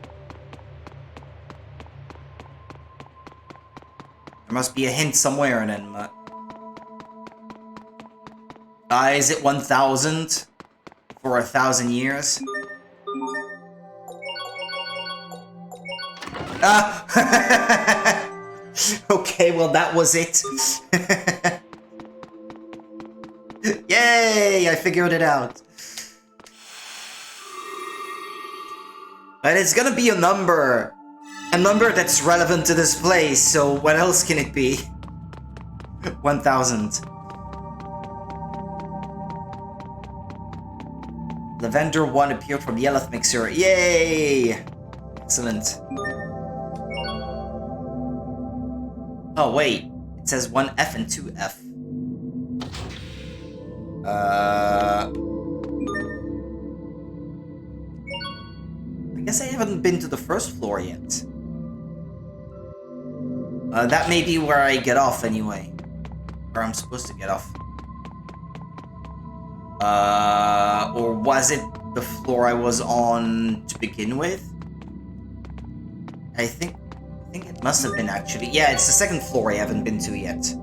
Speaker 1: must be a hint somewhere in it. Is it 1,000 for 1,000 years? Ah! Okay, well that was it. Yay! I figured it out. But it's gonna be a number. A number that's relevant to this place, so what else can it be? 1,000. Lavender 1 appeared from the Eleth mixer. Yay! Excellent. Oh wait, it says 1F and 2F. I guess I haven't been to the first floor yet. That may be where I get off anyway. Where I'm supposed to get off. Or was it the floor I was on to begin with? I think it must have been actually. Yeah, it's the second floor I haven't been to yet.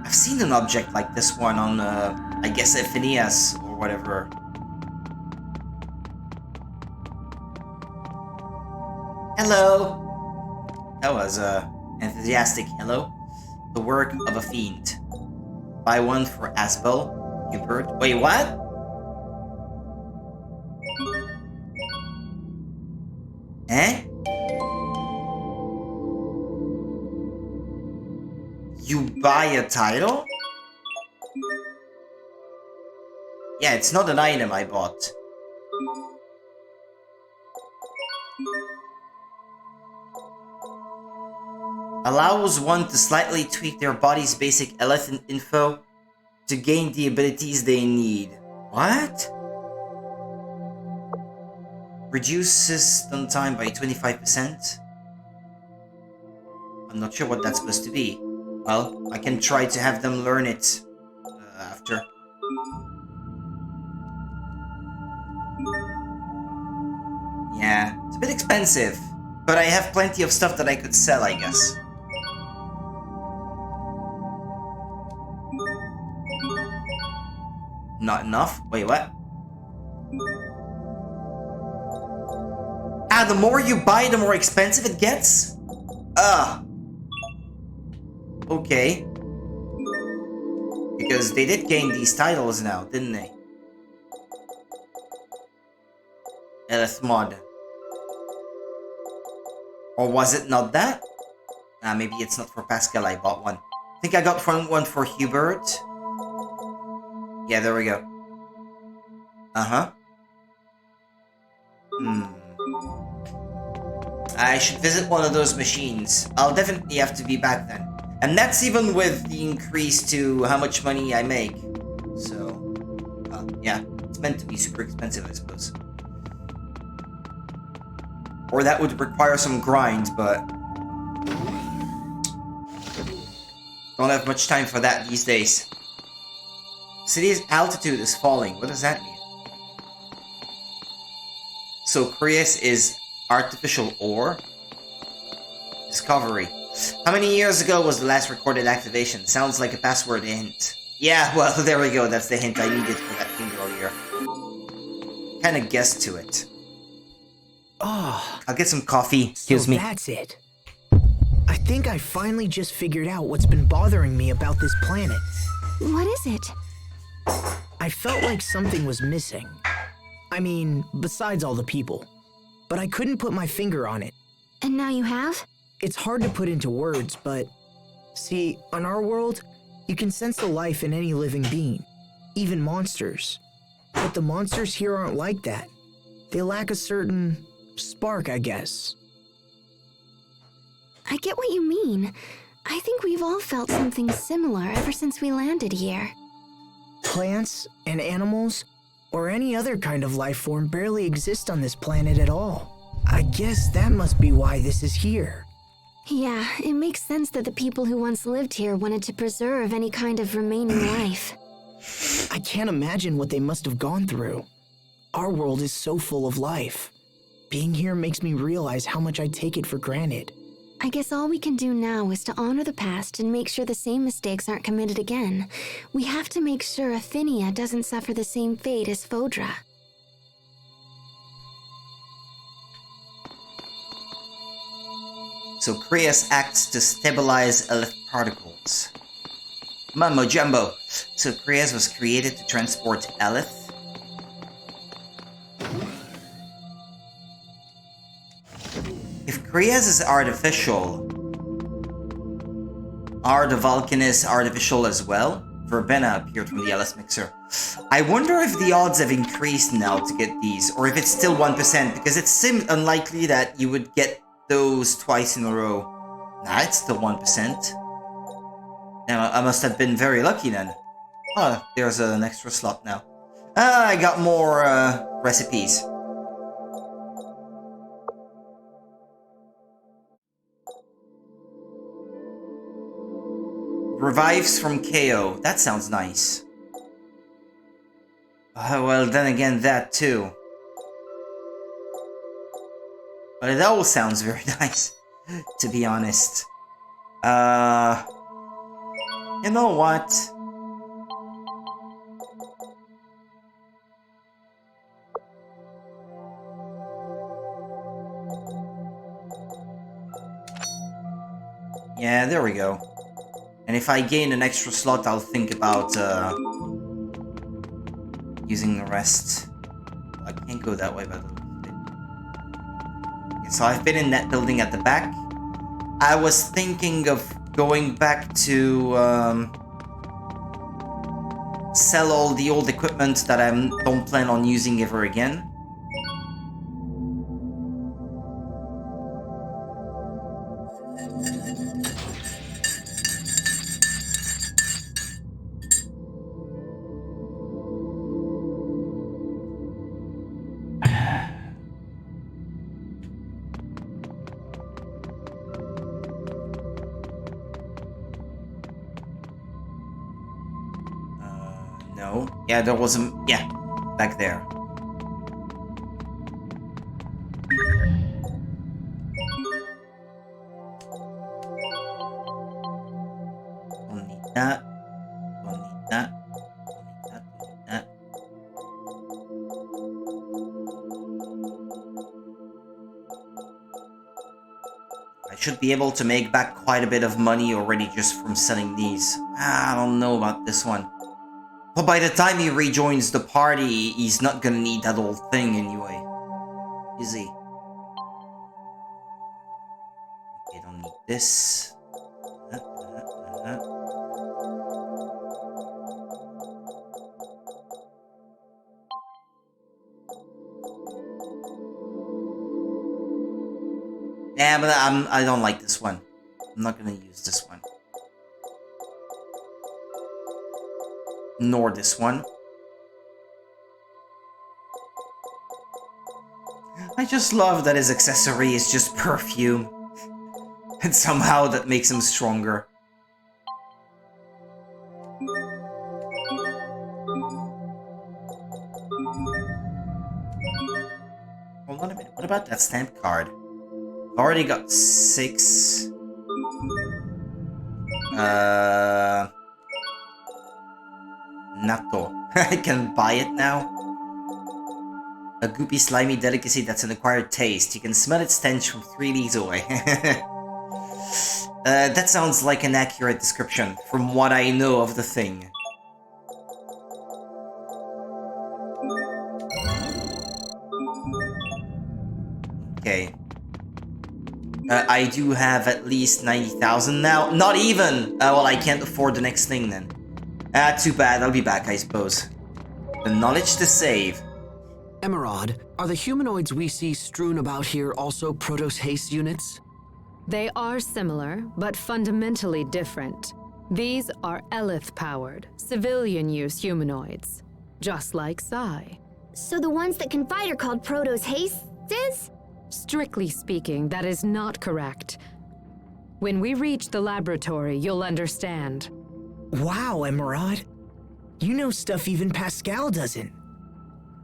Speaker 1: I've seen an object like this one on, I guess, Phineas or whatever. Hello! That was enthusiastic hello. The work of a fiend. Buy one for Asbel, Hubert. Wait, what? Eh? You buy a title? Yeah, it's not an item I bought. Allows one to slightly tweak their body's basic elephant info to gain the abilities they need. What? Reduces stun time by 25%? I'm not sure what that's supposed to be. Well, I can try to have them learn it after. Yeah, it's a bit expensive, but I have plenty of stuff that I could sell, I guess. Not enough? Wait, what? Ah, the more you buy, the more expensive it gets? Okay. Because they did gain these titles now, didn't they? Eleth mod. Or was it not that? Ah, maybe it's not for Pascal, I bought one. I think I got one for Hubert. Yeah, there we go. Uh-huh. I should visit one of those machines. I'll definitely have to be back then. And that's even with the increase to how much money I make. So, yeah, it's meant to be super expensive, I suppose. Or that would require some grind, but don't have much time for that these days. City's altitude is falling. What does that mean? So Crius is artificial ore? Discovery. How many years ago was the last recorded activation? Sounds like a password hint. Yeah, well, there we go. That's the hint I needed for that thing earlier. Kinda guessed to it.
Speaker 2: Oh,
Speaker 1: I'll get some coffee. Excuse me.
Speaker 2: That's it. I think I finally just figured out what's been bothering me about this planet.
Speaker 5: What is it?
Speaker 2: I felt like something was missing. I mean, besides all the people. But I couldn't put my finger on it.
Speaker 5: And now you have?
Speaker 2: It's hard to put into words, but... See, on our world, you can sense the life in any living being. Even monsters. But the monsters here aren't like that. They lack a certain... spark, I guess.
Speaker 5: I get what you mean. I think we've all felt something similar ever since we landed here.
Speaker 2: Plants and animals, or any other kind of life form barely exist on this planet at all. I guess that must be why this is here.
Speaker 5: Yeah, it makes sense that the people who once lived here wanted to preserve any kind of remaining life.
Speaker 2: I can't imagine what they must have gone through. Our world is so full of life. Being here makes me realize how much I take it for granted.
Speaker 5: I guess all we can do now is to honor the past and make sure the same mistakes aren't committed again. We have to make sure Afinia doesn't suffer the same fate as Fodra.
Speaker 1: So Krias acts to stabilize Elith particles. Mumbo jumbo. So Krias was created to transport Elith. If Krias is artificial, are the Vulcanists artificial as well? Verbena appeared from the Elith mixer. I wonder if the odds have increased now to get these, or if it's still 1%, because it seemed unlikely that you would get those twice in a row. Nah, it's still 1%. Now, I must have been very lucky then. Oh, there's an extra slot now. I got more recipes. Revives from KO. That sounds nice. Well, then again, that too. But it all sounds very nice, to be honest. You know what? Yeah, there we go. And if I gain an extra slot, I'll think about using the rest. I can't go that way, by the way. So I've been in that building at the back. I was thinking of going back to sell all the old equipment that I don't plan on using ever again. No. Yeah, there was a... Yeah, back there. Don't need that. Don't need that. Don't need that. Don't need that. I should be able to make back quite a bit of money already just from selling these. I don't know about this one. But by the time he rejoins the party, he's not gonna need that old thing anyway. Is he? Okay, don't need this. Yeah, but I don't like this one. I'm not gonna use this one. Nor this one. I just love that his accessory is just perfume. And somehow that makes him stronger. Hold on a minute, what about that stamp card? I've already got 6. Natto. I can buy it now. A goopy, slimy delicacy that's an acquired taste. You can smell its stench from 3 leagues away. That sounds like an accurate description from what I know of the thing. Okay. I do have at least 90,000 now. Not even! Well, I can't afford the next thing then. Too bad. I'll be back, I suppose. The knowledge to save.
Speaker 7: Emerald, are the humanoids we see strewn about here also Protos Haste units?
Speaker 8: They are similar, but fundamentally different. These are Elith-powered, civilian-use humanoids, just like Psy.
Speaker 3: So the ones that can fight are called Proto's Hastes?
Speaker 8: Strictly speaking, that is not correct. When we reach the laboratory, you'll understand.
Speaker 2: Wow, Emerald. You know stuff even Pascal doesn't.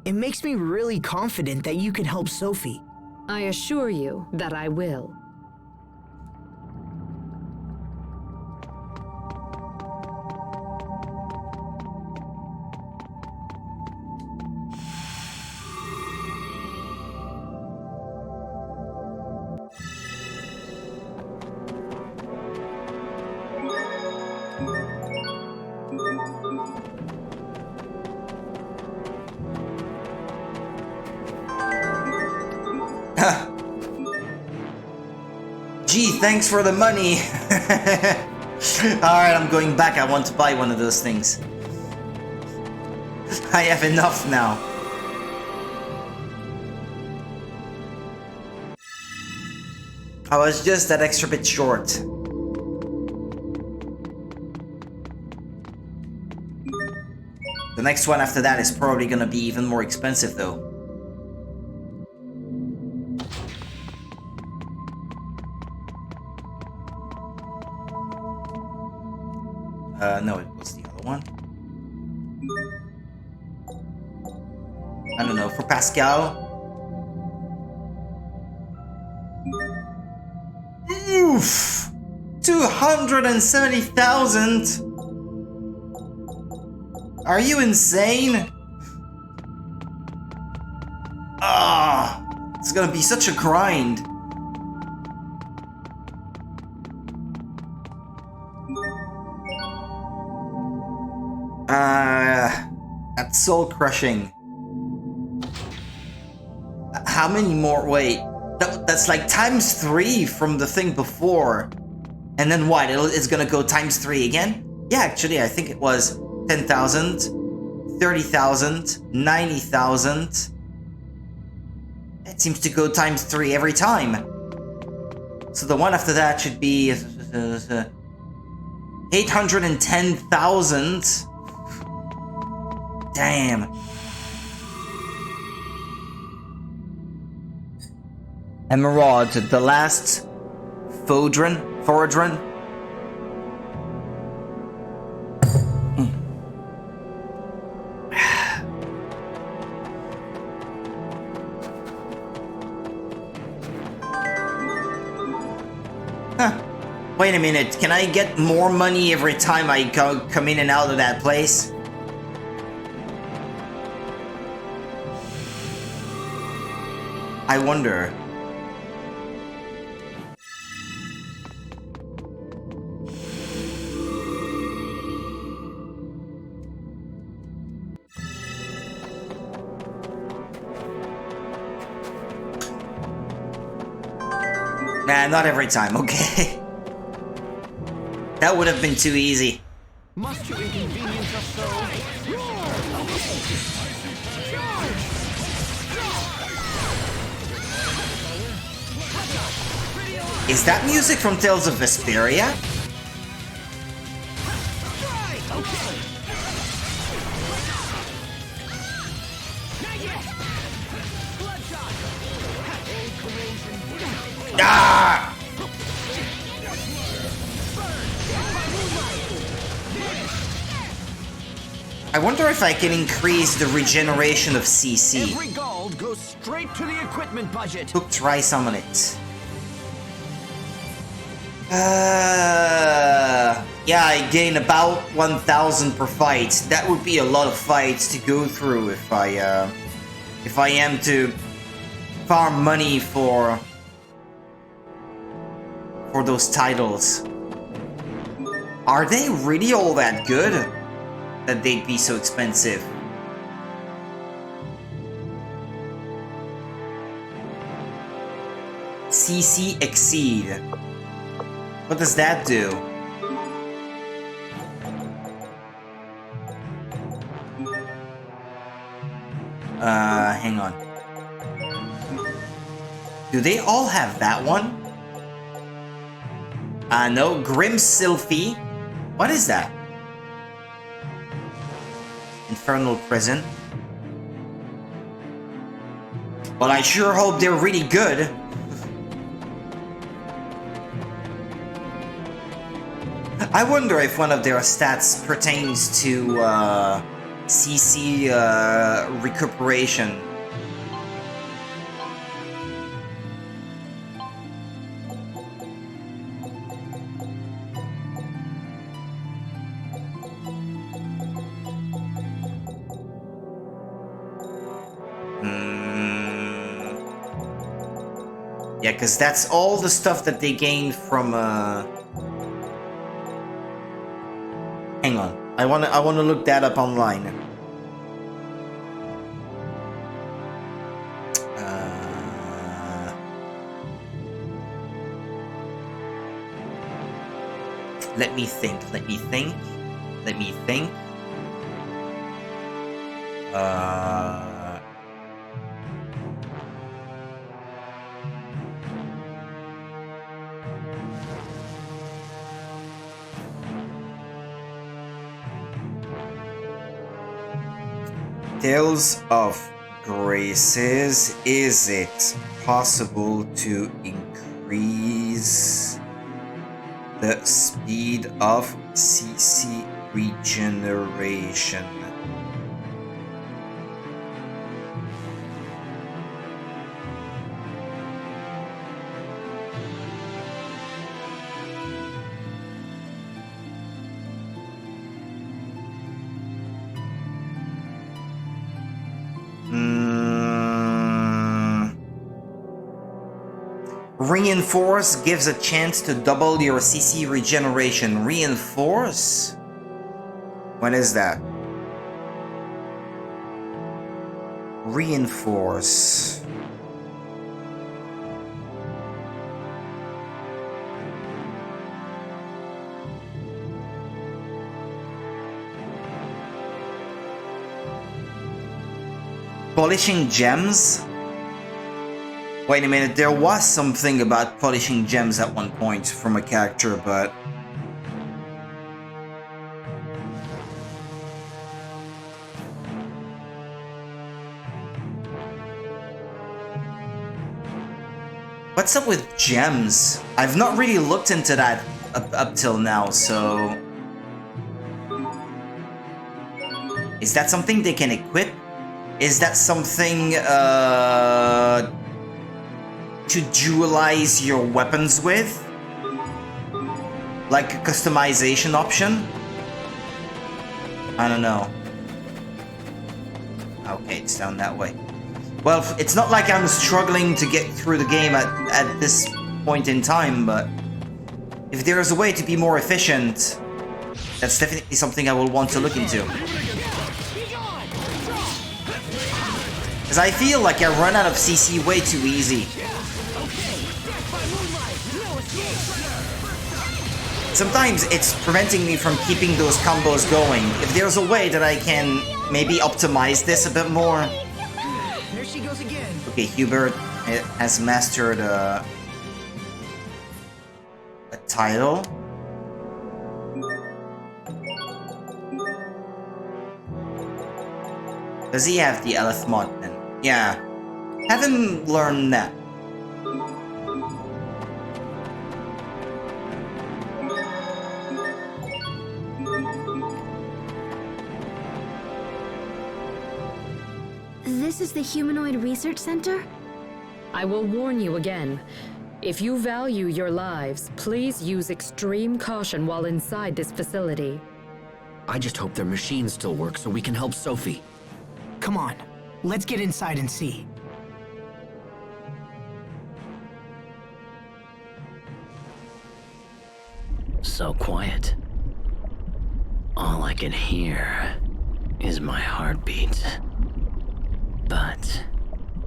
Speaker 2: It makes me really confident that you can help Sophie.
Speaker 8: I assure you that I will.
Speaker 1: Gee, thanks for the money. Alright, I'm going back. I want to buy one of those things. I have enough now. I was just that extra bit short. The next one after that is probably gonna be even more expensive though. No, it was the other one. I don't know, for Pascal. Oof! 270,000! Are you insane? Ah, it's gonna be such a grind. That's soul crushing. How many more? Wait, that's like times 3 from the thing before. And then what? It's gonna go times 3 again? Yeah, actually, I think it was 10,000, 30,000, 90,000. It seems to go times 3 every time. So the one after that should be 810,000. Damn. Emerald, the last Fodran? Huh. Wait a minute, can I get more money every time I come in and out of that place? I wonder. Nah, not every time, okay. That would have been too easy.
Speaker 6: Must you inconvenience us so?
Speaker 1: Is that music from Tales of Vesperia? Ah! I wonder if I can increase the regeneration of CC.
Speaker 6: Every gold goes straight to the equipment budget.
Speaker 1: Hook try summon it. Yeah, I gain about 1,000 per fight. That would be a lot of fights to go through if I am to farm money for those titles. Are they really all that good that they'd be so expensive? CC Exceed. What does that do? Hang on. Do they all have that one? No, Grim Sylphie, What is that? Infernal prison? Well, I sure hope they're really good. I wonder if one of their stats pertains to CC recuperation. Yeah, because that's all the stuff that they gained from Hang on. I wanna look that up online. Let me think. Tales of Graces, is it possible to increase the speed of CC regeneration? Reinforce gives a chance to double your CC regeneration. Reinforce? What is that? Reinforce. Polishing gems? Wait a minute, there was something about polishing gems at one point from a character, but... What's up with gems? I've not really looked into that up till now, so... Is that something they can equip? Is that something, to dualize your weapons with? Like a customization option? I don't know. Okay, it's down that way. Well, it's not like I'm struggling to get through the game at this point in time, but if there's a way to be more efficient, that's definitely something I will want to look into. Because I feel like I run out of CC way too easy. Sometimes it's preventing me from keeping those combos going. If there's a way that I can maybe optimize this a bit more.
Speaker 2: There she goes again.
Speaker 1: Okay, Hubert has mastered a title. Does he have the Eleth mod then? Yeah. Have him learn that.
Speaker 5: This is the Humanoid Research Center?
Speaker 8: I will warn you again. If you value your lives, please use extreme caution while inside this facility.
Speaker 7: I just hope their machines still work so we can help Sophie.
Speaker 2: Come on, let's get inside and see.
Speaker 7: So quiet. All I can hear is my heartbeat. But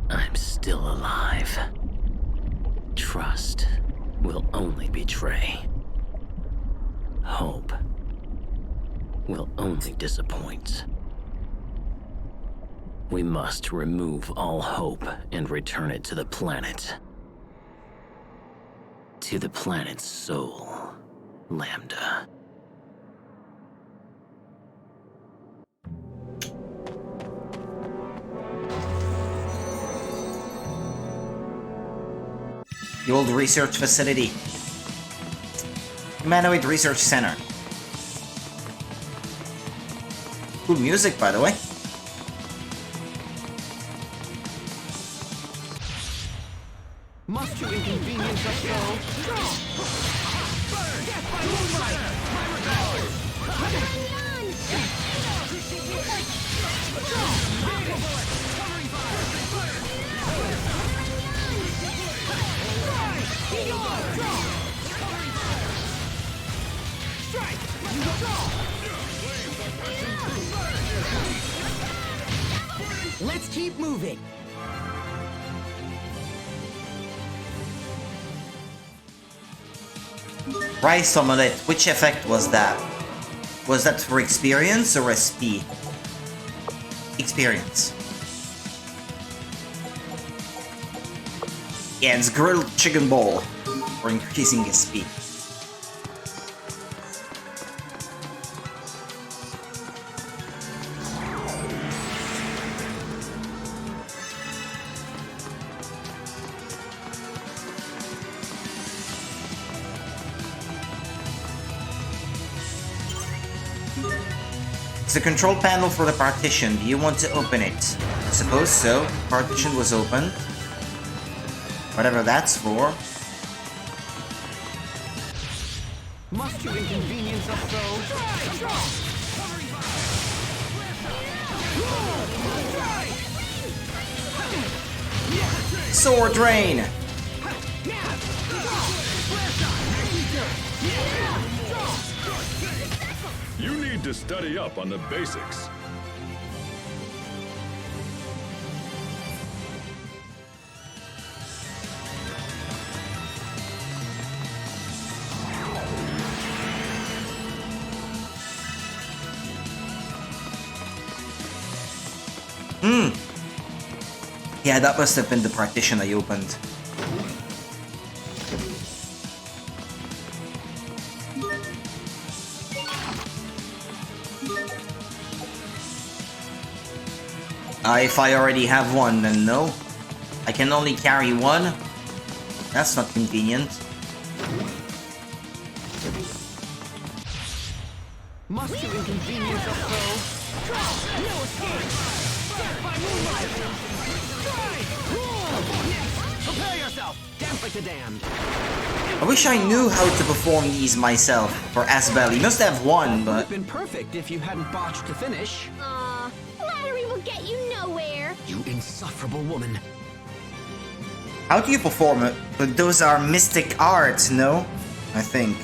Speaker 7: I'm still alive. Trust will only betray. Hope will only disappoint. We must remove all hope and return it to the planet. To the planet's soul, Lambda.
Speaker 1: The old research facility. Humanoid Research Center. Cool music, by the way.
Speaker 6: Must you inconvenience us so?
Speaker 2: Let's keep moving.
Speaker 1: Rice omelette. Which effect was that? Was that for experience or SP? Experience. Yeah, it's grilled chicken bowl for increasing SP. It's the control panel for the partition. Do you want to open it? I suppose so. Partition was open. Whatever that's for.
Speaker 6: Must you inconvenience us so?
Speaker 1: Sword drain!
Speaker 4: You need to study up on the basics.
Speaker 1: Yeah, that must have been the partition I opened. If I already have one, then no. I can only carry one. That's not convenient.
Speaker 6: Must you inconvenience us so? No escape! Death by moonlight! Prepare yourself! Damp it to damn!
Speaker 1: I wish I knew how to perform these myself. For Asbel, he must have one,
Speaker 6: Would
Speaker 1: but...
Speaker 6: have been perfect if you hadn't botched to finish.
Speaker 3: Aw, flattery will get you nowhere.
Speaker 6: You insufferable woman.
Speaker 1: How do you perform it? But those are mystic arts, no? I think.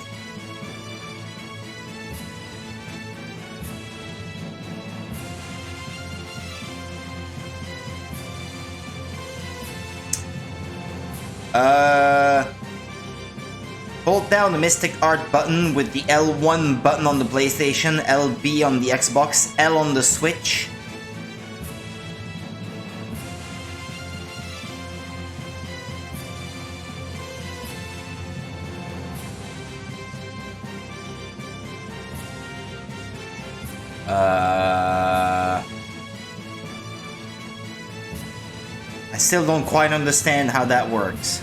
Speaker 1: Hold down the Mystic Art button with the L1 button on the PlayStation, LB on the Xbox, L on the Switch. I still don't quite understand how that works.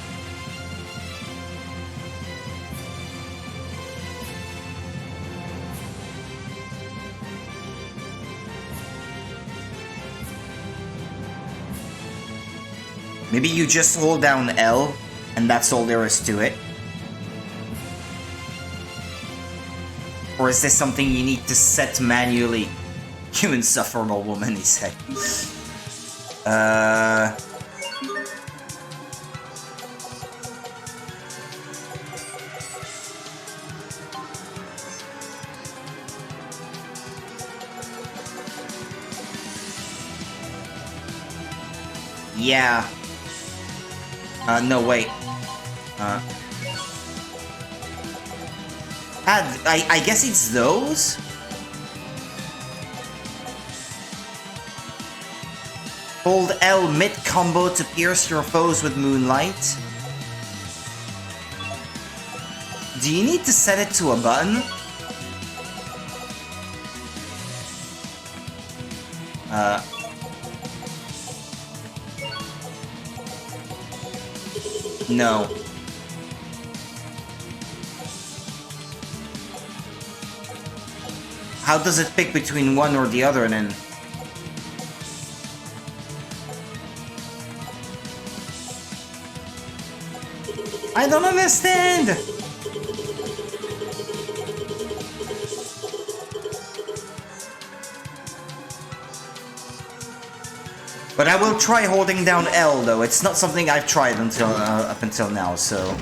Speaker 1: Maybe you just hold down L, and that's all there is to it. Or is this something you need to set manually? You insufferable woman, he said. Yeah. No, wait. I guess it's those? Hold L mid-combo to pierce your foes with moonlight. Do you need to set it to a button? No. How does it pick between one or the other then? I don't understand! But I will try holding down L though. It's not something I've tried until up until now, so...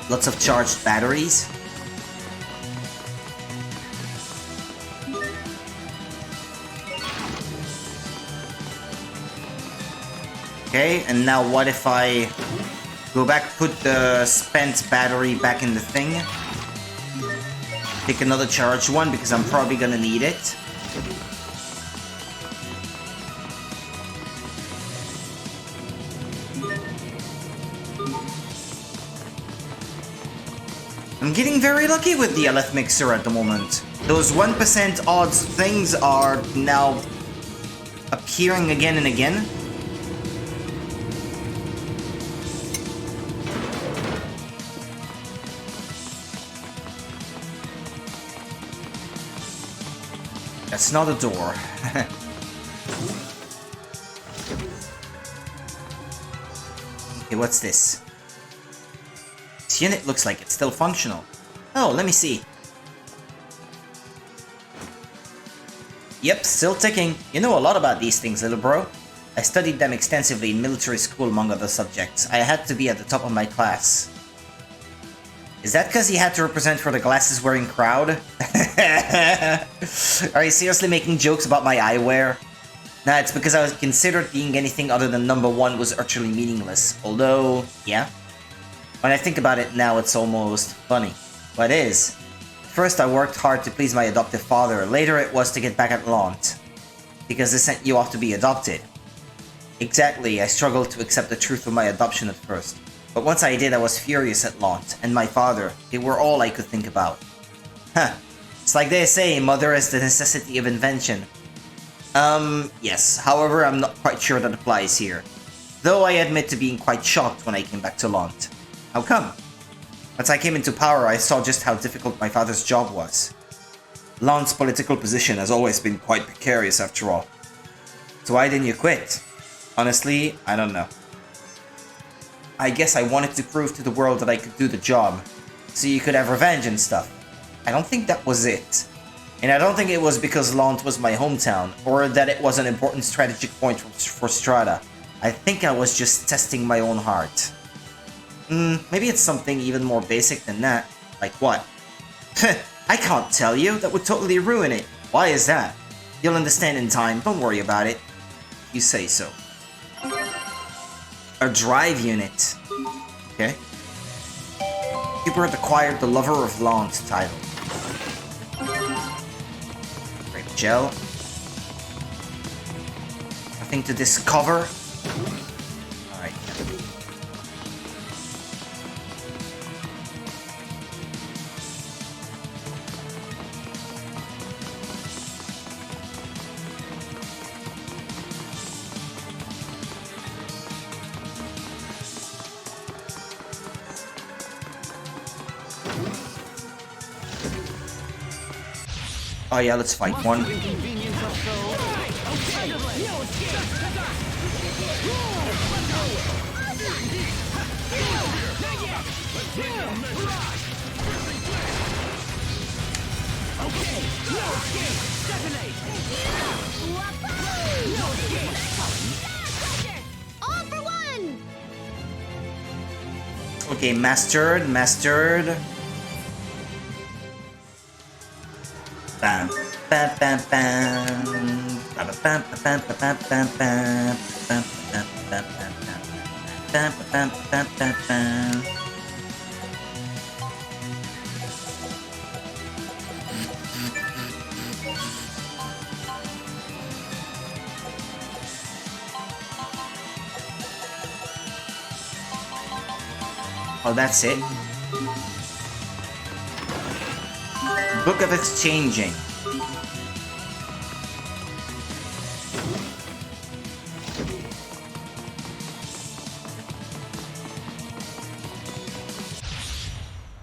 Speaker 1: Lots of charged batteries. Okay, and now what if I go back, put the spent battery back in the thing? Pick another charged one because I'm probably gonna need it. I'm getting very lucky with the LF mixer at the moment. Those 1% odds things are now appearing again and again. That's not a door. Okay, what's this? This unit looks like it's still functional. Oh, let me see. Yep, still ticking. You know a lot about these things, little bro. I studied them extensively in military school, among other subjects. I had to be at the top of my class. Is that because he had to represent for the glasses-wearing crowd? Are you seriously making jokes about my eyewear? Nah, it's because I was considered being anything other than #1 was utterly meaningless. Although, yeah. When I think about it now, it's almost funny. What is? First, I worked hard to please my adoptive father. Later, it was to get back at Lant. Because they sent you off to be adopted. Exactly, I struggled to accept the truth of my adoption at first. But once I did, I was furious at Lant and my father. They were all I could think about. Huh. It's like they say, mother is the necessity of invention. Yes. However, I'm not quite sure that applies here. Though I admit to being quite shocked when I came back to Lant. How come? Once I came into power, I saw just how difficult my father's job was. Lant's political position has always been quite precarious after all. So why didn't you quit? Honestly, I don't know. I guess I wanted to prove to the world that I could do the job, so you could have revenge and stuff. I don't think that was it. And I don't think it was because Lant was my hometown, or that it was an important strategic point for Strata. I think I was just testing my own heart. Maybe it's something even more basic than that. Like what? I can't tell you, that would totally ruin it. Why is that? You'll understand in time, don't worry about it. You say so. A drive unit. Okay. Hubert acquired the Lover of Lant title. Great gel. Nothing to discover. Alright. Oh yeah, let's fight one.
Speaker 3: All for one!
Speaker 1: Okay, mastered. Bam, bam, bam, bam, bam, bam, bam, bam, bam, bam, bam, bam, bam, bam, bam, bam, bam. Oh, that's it. Book of Exchanging.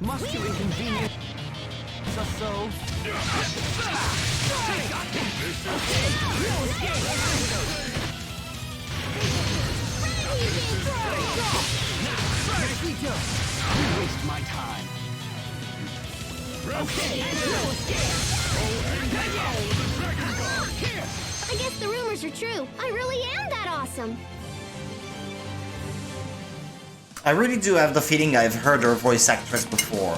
Speaker 2: Must you inconvenience us so? Nicely done. You waste my time.
Speaker 3: I guess the rumors are true. I really am that awesome.
Speaker 1: I really do have the feeling I've heard her voice actress before.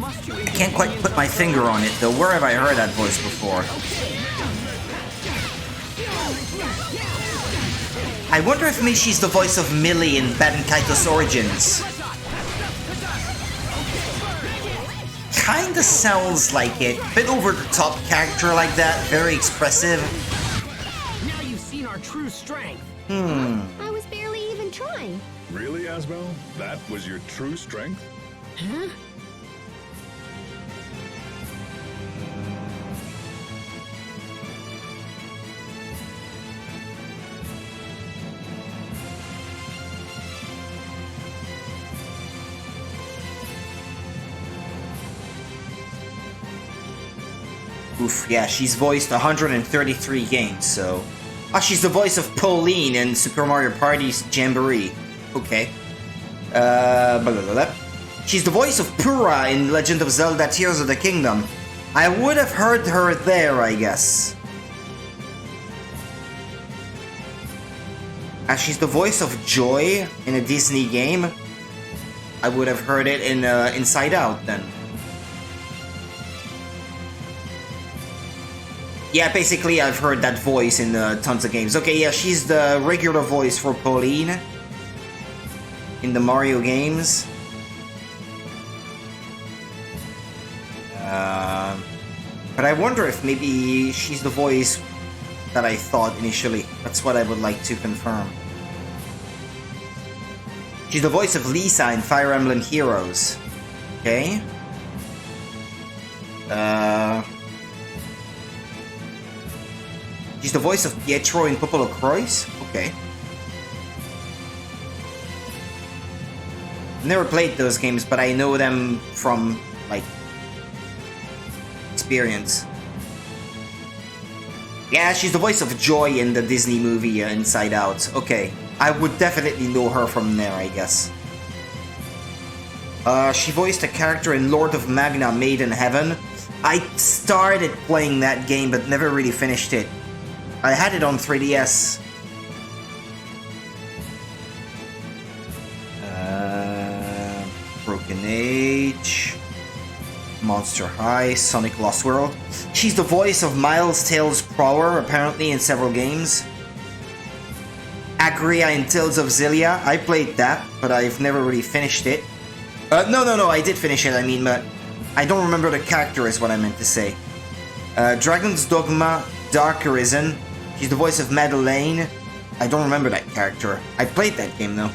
Speaker 1: I can't quite put my finger on it though. Where have I heard that voice before? I wonder if maybe she's the voice of Millie in Baten Kaitos Origins. Kinda sounds like it. Bit over the top character like that. Very expressive.
Speaker 2: Now you've seen our true strength.
Speaker 3: I was barely even trying.
Speaker 4: Really, Asbel? That was your true strength?
Speaker 2: Huh?
Speaker 1: Oof, yeah, she's voiced 133 games, so... Ah, she's the voice of Pauline in Super Mario Party's Jamboree. Okay. Blah, blah, blah, blah. She's the voice of Pura in Legend of Zelda Tears of the Kingdom. I would have heard her there, I guess. As she's the voice of Joy in a Disney game, I would have heard it in Inside Out then. Yeah, basically I've heard that voice in tons of games. Okay, yeah, she's the regular voice for Pauline in the Mario games. But I wonder if maybe she's the voice that I thought initially. That's what I would like to confirm. She's the voice of Lisa in Fire Emblem Heroes. Okay. She's the voice of Pietro in Popolo Croix? Okay. Never played those games, but I know them from, like, experience. Yeah, she's the voice of Joy in the Disney movie Inside Out. Okay. I would definitely know her from there, I guess. She voiced a character in Lord of Magna Made in Heaven. I started playing that game, but never really finished it. I had it on 3DS. Broken Age. Monster High. Sonic Lost World. She's the voice of Miles Tails Prower, apparently in several games. Agria in Tales of Xillia. I played that, but I've never really finished it. No, I did finish it, I mean, but I don't remember the character is what I meant to say. Dragon's Dogma, Dark Arisen. She's the voice of Madeleine. I don't remember that character. I played that game though.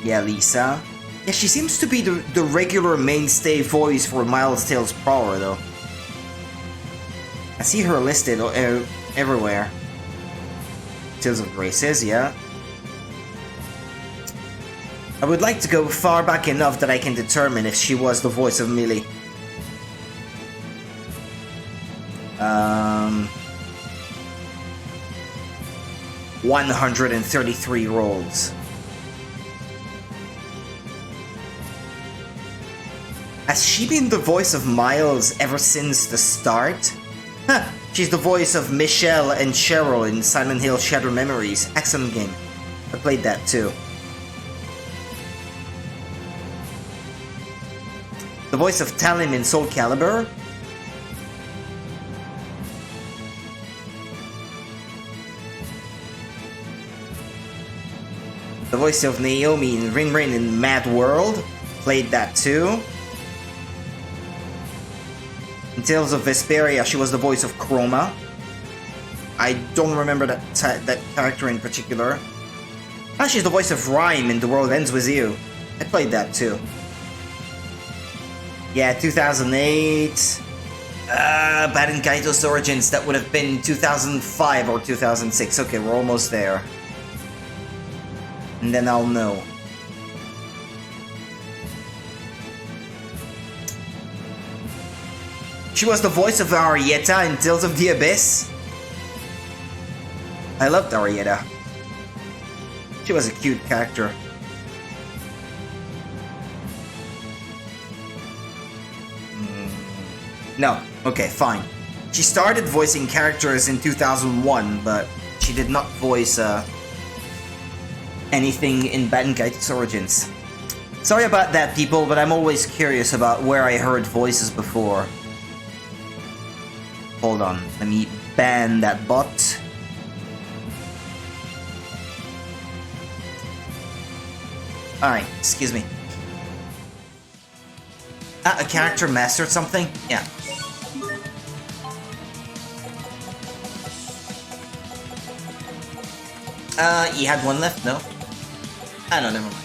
Speaker 1: Yeah, Lisa. Yeah, she seems to be the regular mainstay voice for Miles Tails Prower though. I see her listed everywhere. Tales of Graces, yeah. I would like to go far back enough that I can determine if she was the voice of Millie. 133 roles. Has she been the voice of Miles ever since the start? Huh, she's the voice of Michelle and Cheryl in Silent Hill Shattered Memories. Excellent game. I played that too. The voice of Talim in Soul Calibur. The voice of Naomi in Rin Rin in Mad World. Played that too. In Tales of Vesperia, she was the voice of Chroma. I don't remember that character in particular. Ah, she's the voice of Rhyme in The World Ends With You. I played that too. Yeah, 2008. Baden Kaitos Origins, that would have been 2005 or 2006. Okay, we're almost there. And then I'll know. She was the voice of Arietta in Tales of the Abyss. I loved Arietta. She was a cute character. No, okay, fine. She started voicing characters in 2001, but she did not voice anything in Baden Kaitos Origins. Sorry about that, people, but I'm always curious about where I heard voices before. Hold on, let me ban that bot. Alright, excuse me. A character mastered something? Yeah. You had one left? No? Ah, no, never mind.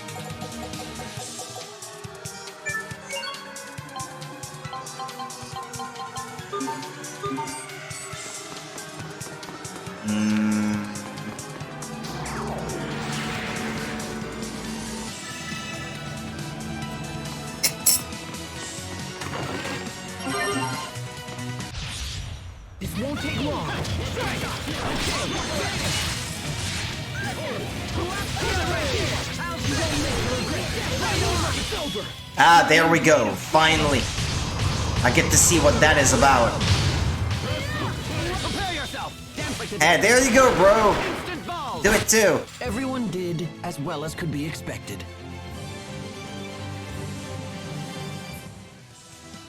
Speaker 2: This won't take long.
Speaker 1: Ah, there we go. Finally. I get to see what that is about. Hey, there you go, bro. Do it too.
Speaker 7: Everyone did as well as could be expected.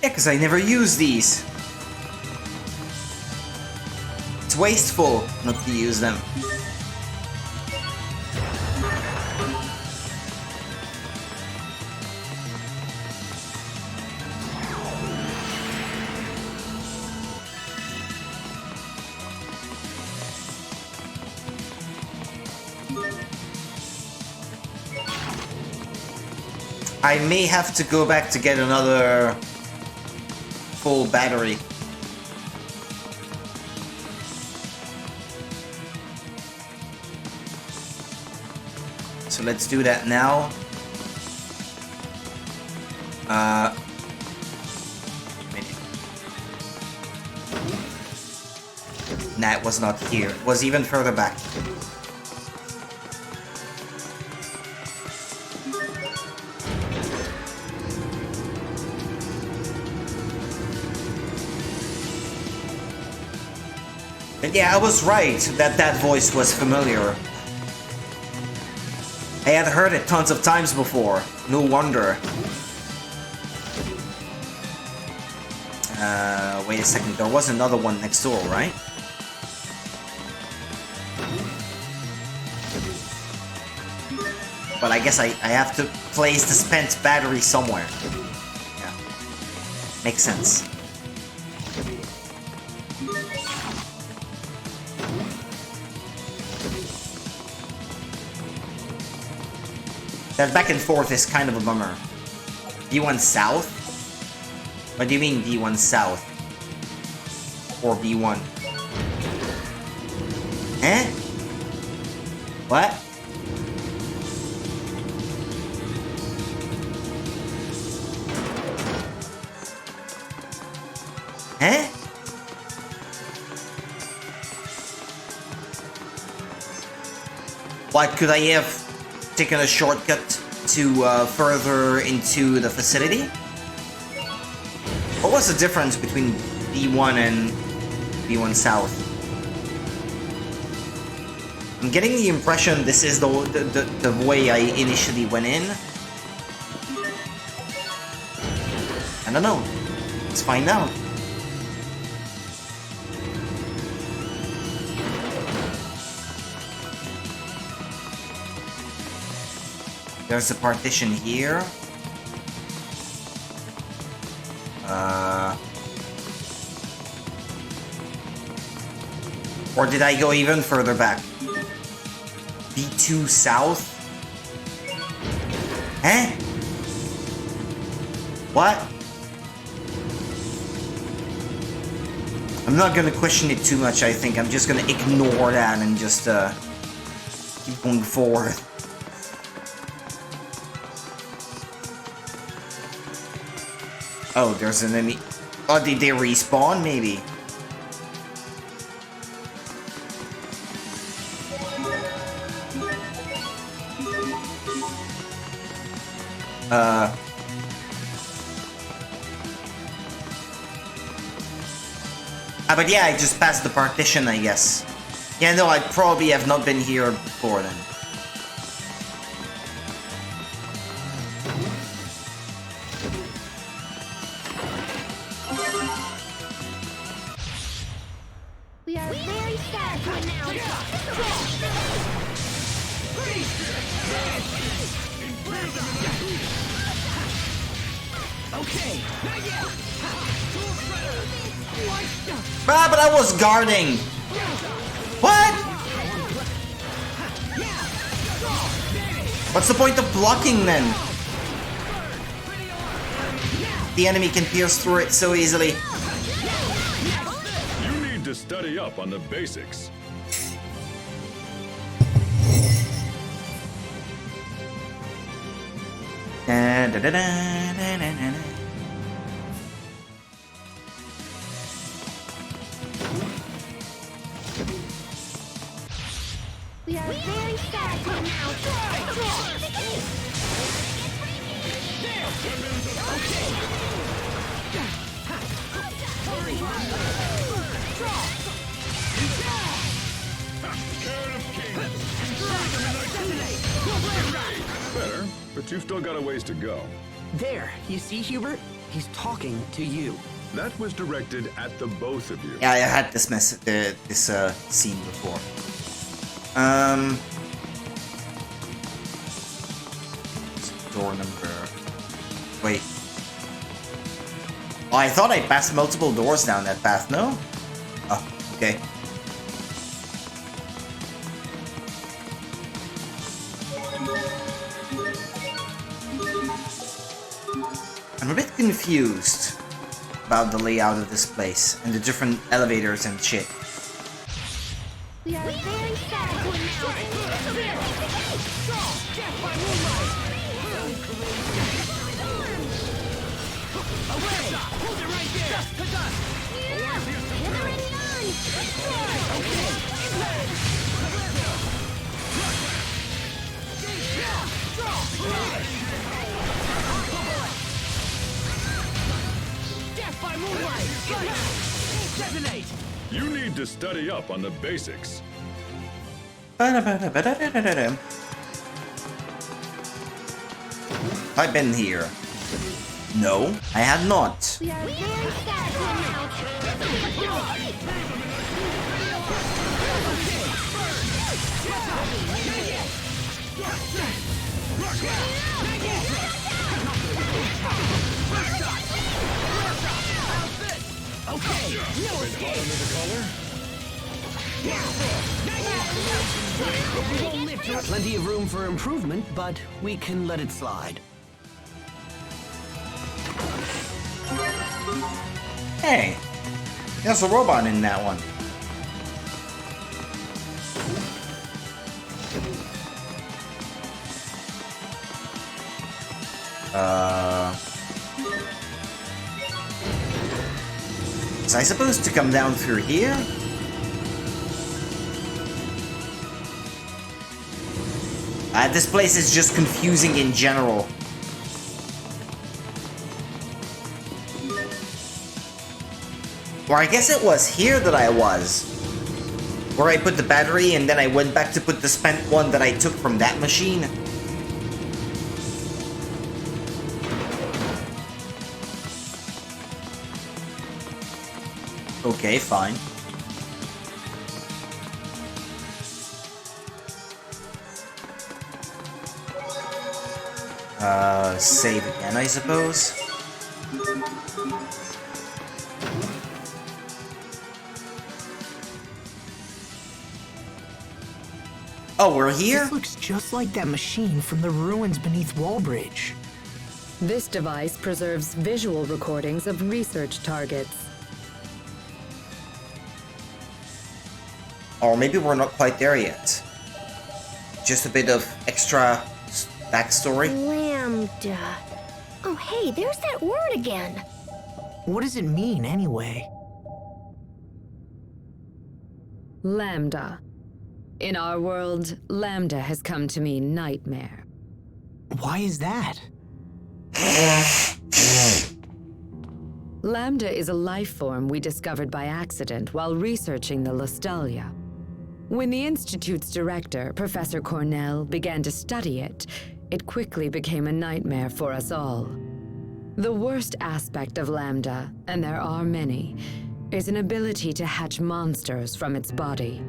Speaker 1: Yeah, because I never use these. It's wasteful not to use them. I may have to go back to get another full battery. So let's do that now. Nah, it was not here. It was even further back. But yeah, I was right that that voice was familiar. I had heard it tons of times before. No wonder. Wait a second. There was another one next door, right? But I guess I have to place the spent battery somewhere. Yeah. Makes sense. That back and forth is kind of a bummer. V1 South? What do you mean V1 South? Or V1? Eh? What? Eh? What, could I have taken a shortcut to further into the facility? What was the difference between V1 and V1 South? I'm getting the impression this is the way I initially went in. I don't know. Let's find out. There's a partition here. Or did I go even further back? B2 South? Eh? What? I'm not gonna question it too much, I think. I'm just gonna ignore that and just keep going forward. Oh, there's an enemy. Oh, did they respawn? Maybe. But yeah, I just passed the partition, I guess. Yeah, no, I probably have not been here before then.
Speaker 3: We are very sad to announce.
Speaker 2: Okay, not yet.
Speaker 1: Ah, but I was guarding! What? What's the point of blocking then? The enemy can pierce through it so easily.
Speaker 4: You need to study up on the basics.
Speaker 1: Da, da, da, da, da, da, da.
Speaker 3: We are very sad to announce.
Speaker 4: Better, but you've still got a ways to go.
Speaker 2: There, you see, Hubert? He's talking to you.
Speaker 4: That was directed at the both of you.
Speaker 1: Yeah, I had this scene before. Door number. Wait. Oh, I thought I passed multiple doors down that path. No? Oh, okay. I'm a bit confused about the layout of this place and the different elevators and shit.
Speaker 3: We are very sad to announce.
Speaker 4: You need to study up on the basics.
Speaker 1: I've been here. No, I had not.
Speaker 3: We are very sad to announce.
Speaker 2: Plenty of room for improvement, but we can let it slide.
Speaker 1: Hey, there's a robot in that one. Was I supposed to come down through here? This place is just confusing in general. Or I guess it was here that I was. Where I put the battery and then I went back to put the spent one that I took from that machine. Okay, fine. Save again, I suppose. Oh, we're here?
Speaker 2: This looks just like that machine from the ruins beneath Wallbridge.
Speaker 8: This device preserves visual recordings of research targets.
Speaker 1: Or maybe we're not quite there yet. Just a bit of extra backstory.
Speaker 3: Lambda. Oh, hey, there's that word again.
Speaker 2: What does it mean, anyway?
Speaker 8: Lambda. In our world, Lambda has come to mean nightmare.
Speaker 2: Why is that?
Speaker 8: Lambda is a life form we discovered by accident while researching the Lostalia. When the Institute's director, Professor Cornell, began to study it, it quickly became a nightmare for us all. The worst aspect of Lambda, and there are many, is an ability to hatch monsters from its body.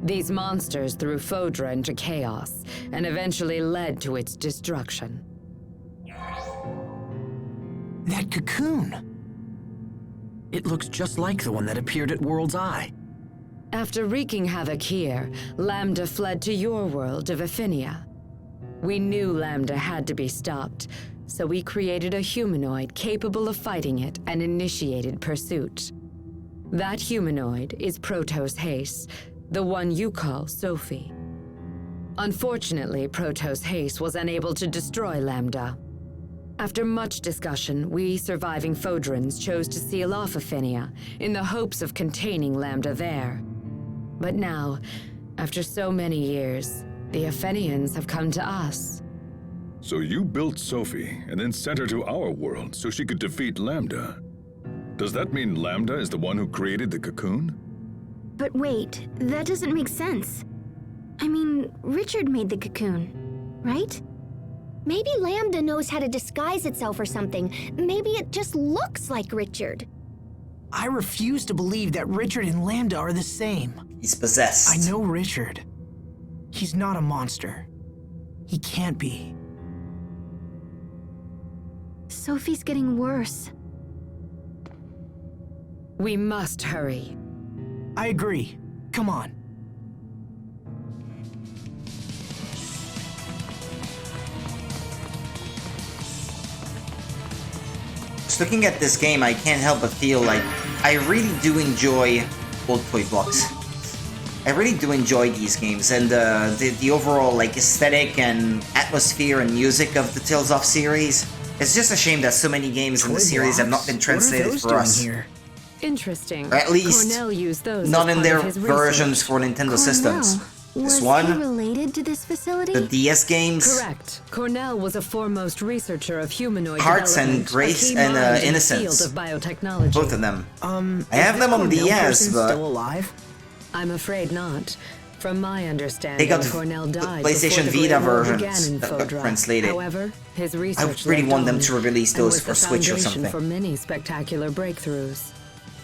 Speaker 8: These monsters threw Fodra into chaos and eventually led to its destruction.
Speaker 2: That cocoon.
Speaker 7: It looks just like the one that appeared at World's Eye.
Speaker 8: After wreaking havoc here, Lambda fled to your world of Aphinia. We knew Lambda had to be stopped, so we created a humanoid capable of fighting it and initiated pursuit. That humanoid is Protos Hace, the one you call Sophie. Unfortunately, Protos Hace was unable to destroy Lambda. After much discussion, we surviving Fodrans chose to seal off Aphinia in the hopes of containing Lambda there. But now, after so many years, the Aphenians have come to us.
Speaker 4: So you built Sophie and then sent her to our world so she could defeat Lambda. Does that mean Lambda is the one who created the cocoon?
Speaker 5: But wait, that doesn't make sense. I mean, Richard made the cocoon, right?
Speaker 3: Maybe Lambda knows how to disguise itself or something. Maybe it just looks like Richard.
Speaker 2: I refuse to believe that Richard and Lambda are the same.
Speaker 1: He's possessed.
Speaker 2: I know Richard. He's not a monster. He can't be.
Speaker 5: Sophie's getting worse.
Speaker 8: We must hurry.
Speaker 2: I agree. Come on.
Speaker 1: Just looking at this game, I can't help but feel like I really do enjoy old toy blocks. I really do enjoy these games, and the overall like aesthetic and atmosphere and music of the Tales of series. It's just a shame that so many games in the series have not been translated for us.
Speaker 2: Here?
Speaker 8: Interesting.
Speaker 1: Or at least
Speaker 8: Cornell used those
Speaker 1: not
Speaker 8: as
Speaker 1: in
Speaker 8: part
Speaker 1: their
Speaker 8: of his
Speaker 1: versions
Speaker 8: research.
Speaker 1: for Nintendo
Speaker 5: Cornell.
Speaker 1: systems. This
Speaker 5: Was he
Speaker 1: one,
Speaker 5: related to this facility?
Speaker 1: the DS games,
Speaker 8: Correct. Cornell was a foremost researcher of humanoid
Speaker 1: Hearts and
Speaker 8: development, a
Speaker 1: Grace
Speaker 8: key
Speaker 1: and,
Speaker 8: mind in the
Speaker 1: Innocence.
Speaker 8: field of biotechnology.
Speaker 1: both of them. I
Speaker 2: is
Speaker 1: have them
Speaker 2: this
Speaker 1: on
Speaker 2: Cornell
Speaker 1: DS,
Speaker 2: person
Speaker 1: but
Speaker 2: still alive?
Speaker 8: I'm afraid not. From my understanding,
Speaker 1: They got
Speaker 8: Cornell
Speaker 1: the
Speaker 8: died
Speaker 1: PlayStation
Speaker 8: before the
Speaker 1: Vita
Speaker 8: Great War
Speaker 1: versions
Speaker 8: began in
Speaker 1: that got
Speaker 8: Fodra.
Speaker 1: translated.
Speaker 8: However, his
Speaker 1: I
Speaker 8: research
Speaker 1: really
Speaker 8: lived
Speaker 1: want them
Speaker 8: on
Speaker 1: to release
Speaker 8: and
Speaker 1: those
Speaker 8: was
Speaker 1: for
Speaker 8: the
Speaker 1: Switch or
Speaker 8: foundation
Speaker 1: something.
Speaker 8: for many spectacular breakthroughs.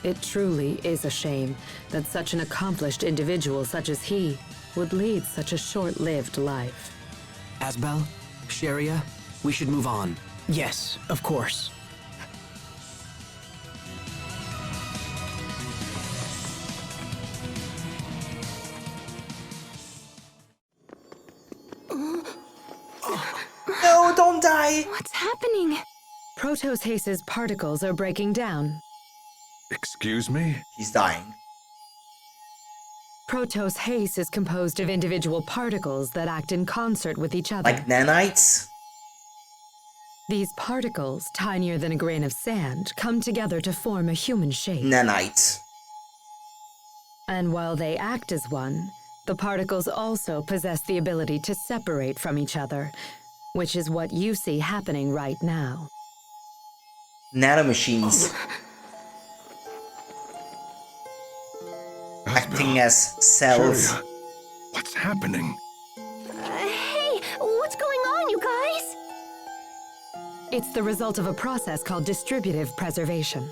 Speaker 8: It truly is a shame that such an accomplished individual such as he would lead such a short-lived life.
Speaker 7: Asbel, Sharia, we should move on.
Speaker 2: Yes, of course.
Speaker 1: No, don't die!
Speaker 5: What's happening?
Speaker 8: Protos Hace's particles are breaking down.
Speaker 4: Excuse me?
Speaker 1: He's dying.
Speaker 8: Protos Hace is composed of individual particles that act in concert with each other.
Speaker 1: Like nanites?
Speaker 8: These particles, tinier than a grain of sand, come together to form a human shape.
Speaker 1: Nanites.
Speaker 8: And while they act as one, the particles also possess the ability to separate from each other, which is what you see happening right now.
Speaker 1: Nanomachines. Acting as cells.
Speaker 4: Sharia, what's happening?
Speaker 3: Hey, what's going on, you guys?
Speaker 8: It's the result of a process called distributive preservation.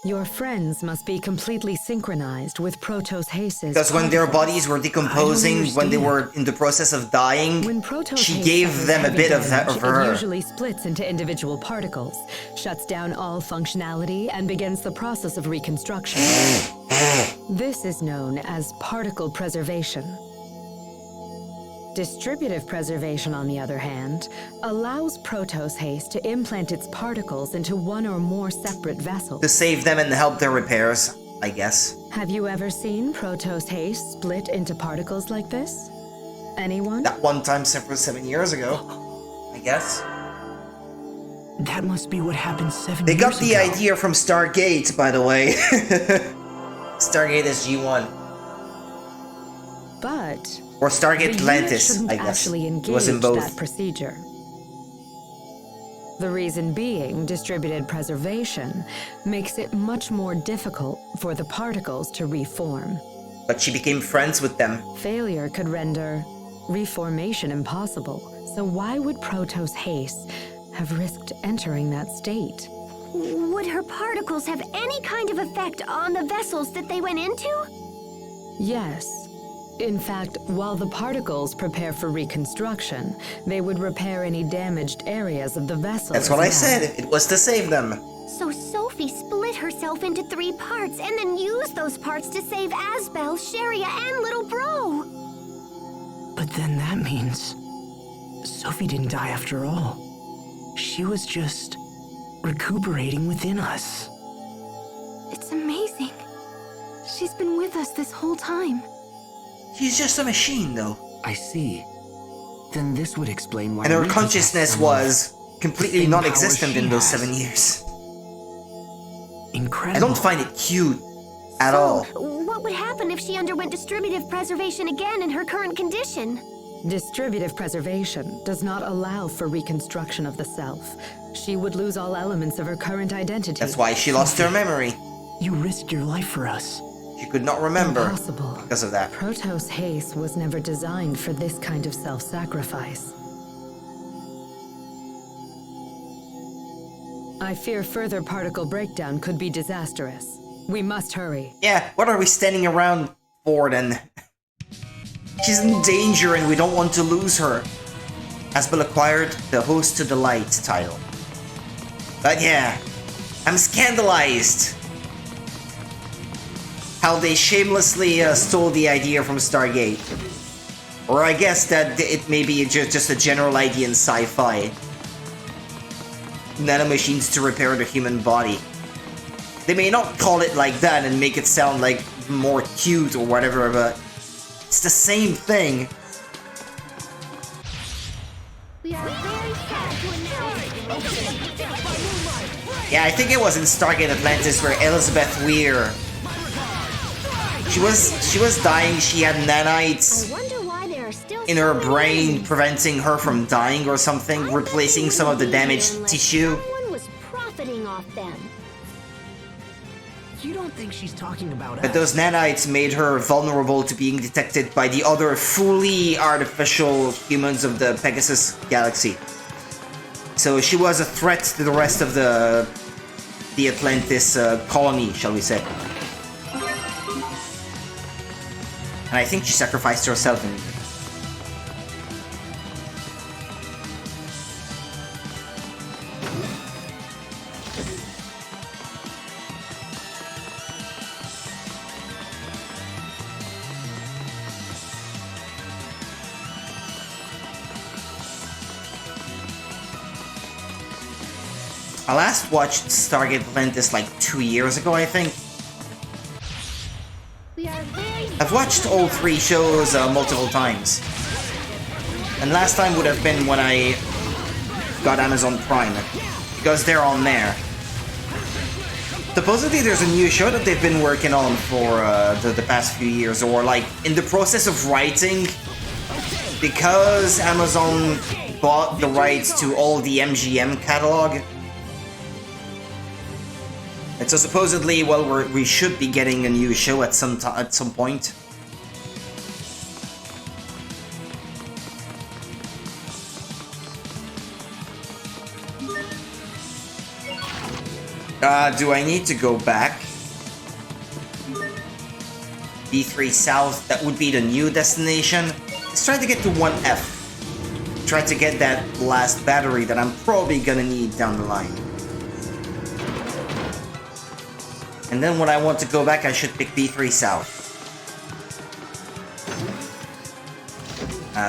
Speaker 8: Your friends must be completely synchronized with Protos Hace's
Speaker 1: Because when their
Speaker 8: particles.
Speaker 1: bodies were decomposing, when they were in the process of dying,
Speaker 8: When Protos
Speaker 1: she
Speaker 8: Hace
Speaker 1: gave
Speaker 8: suffers
Speaker 1: them a
Speaker 8: heavy
Speaker 1: bit of that
Speaker 8: damage,
Speaker 1: of her.
Speaker 8: It usually splits into individual particles, shuts down all functionality, and begins the process of reconstruction. This is known as particle preservation. Distributive preservation, on the other hand, allows Protos Hace to implant its particles into one or more separate vessels.
Speaker 1: To save them and help their repairs. I guess.
Speaker 8: Have you ever seen Protos haste split into particles like this? Anyone?
Speaker 1: That one time several 7 years ago, I guess.
Speaker 2: That must be what happened 7
Speaker 1: They
Speaker 2: years
Speaker 1: got the
Speaker 2: ago.
Speaker 1: idea from Stargate, by the way. Stargate is G1.
Speaker 8: But
Speaker 1: Or
Speaker 8: the
Speaker 1: Stargate
Speaker 8: unit
Speaker 1: Atlantis,
Speaker 8: shouldn't
Speaker 1: I guess.
Speaker 8: actually
Speaker 1: It
Speaker 8: engage
Speaker 1: was in both.
Speaker 8: that procedure. The reason being, distributed preservation makes it much more difficult for the particles to reform.
Speaker 1: But she became friends with them.
Speaker 8: Failure could render reformation impossible, so why would Protos haste have risked entering that state?
Speaker 3: Would her particles have any kind of effect on the vessels that they went into?
Speaker 8: Yes. In fact, while the particles prepare for reconstruction, they would repair any damaged areas of the vessel.
Speaker 1: That's what I said. It was to save them.
Speaker 3: So Sophie split herself into 3 parts and then used those parts to save Asbel, Sharia, and little bro.
Speaker 2: But then that means Sophie didn't die after all. She was just recuperating within us.
Speaker 5: It's amazing. She's been with us this whole time.
Speaker 1: She's just a machine, though.
Speaker 7: I see. Then this would explain why.
Speaker 1: And her
Speaker 7: we possess
Speaker 1: consciousness
Speaker 7: some of
Speaker 1: was completely
Speaker 7: same
Speaker 1: non-existent
Speaker 7: power
Speaker 1: in
Speaker 7: she
Speaker 1: those
Speaker 7: has.
Speaker 1: 7 years.
Speaker 2: Incredible.
Speaker 1: I don't find it cute at all.
Speaker 3: What would happen if she underwent distributive preservation again in her current condition?
Speaker 8: Distributive preservation does not allow for reconstruction of the self. She would lose all elements of her current identity.
Speaker 1: That's why she lost her memory.
Speaker 2: You risked your life for us.
Speaker 1: She could not remember
Speaker 8: Impossible.
Speaker 1: because of that.
Speaker 8: Protos haste was never designed for this kind of self-sacrifice. I fear further particle breakdown could be disastrous. We must hurry.
Speaker 1: Yeah, what are we standing around for then? She's in danger and we don't want to lose her. Asbel acquired the Host to the Light title. But yeah, I'm scandalized how they shamelessly stole the idea from Stargate. Or I guess that it may be just a general idea in sci-fi. Nanomachines to repair the human body. They may not call it like that and make it sound like more cute or whatever, but it's the same thing.
Speaker 3: We are very sad to announce.
Speaker 1: Yeah, I think it was in Stargate Atlantis where Elizabeth Weir. She was dying. She had nanites
Speaker 3: I wonder why there are still
Speaker 1: in her brain, preventing her from dying or something, replacing some of the damaged tissue.
Speaker 3: Someone was profiting off them.
Speaker 2: You don't think she's talking about us?
Speaker 1: But those nanites made her vulnerable to being detected by the other fully artificial humans of the Pegasus Galaxy. So she was a threat to the rest of the Atlantis colony, shall we say. And I think she sacrificed herself in I last watched Stargate Atlantis like 2 years ago, I think.
Speaker 3: We are very
Speaker 1: I've watched all 3 shows multiple times. And last time would have been when I got Amazon Prime, because they're on there. Supposedly there's a new show that they've been working on for the past few years, or like in the process of writing, because Amazon bought the rights to all the MGM catalog. And so supposedly, well, we should be getting a new show at some point. Do I need to go back? B3 South, that would be the new destination. Let's try to get to 1F. Try to get that last battery that I'm probably gonna need down the line. And then when I want to go back, I should pick B3 South.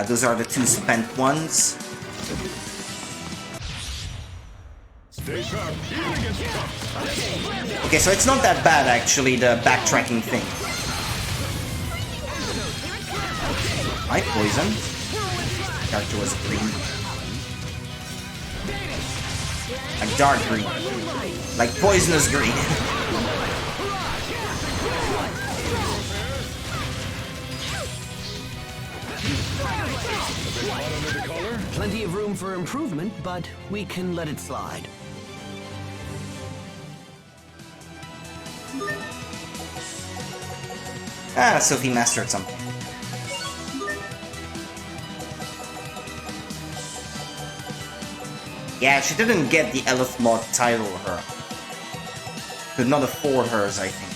Speaker 1: Those are the 2 spent ones. Okay, so it's not that bad actually, the backtracking thing. Right, poison. Character was green. Like dark green. Like poisonous green.
Speaker 7: Plenty of room for improvement, but we can let it slide.
Speaker 1: Ah, Sophie mastered something. Yeah, she didn't get the Elf mod title, her. Could not afford hers, I think.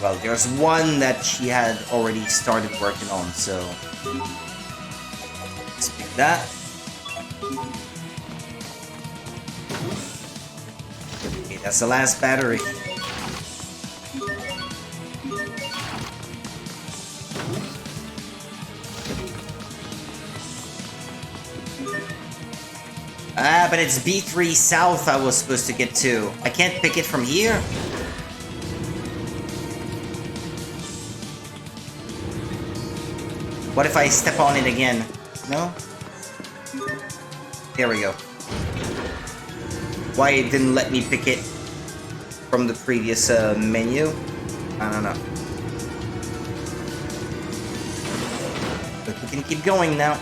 Speaker 1: Well, there's one that she had already started working on, so... Let's pick that. Okay, that's the last battery. Ah, but it's B3 South I was supposed to get to. I can't pick it from here. What if I step on it again? No? There we go. Why it didn't let me pick it from the previous menu? I don't know. But we can keep going now.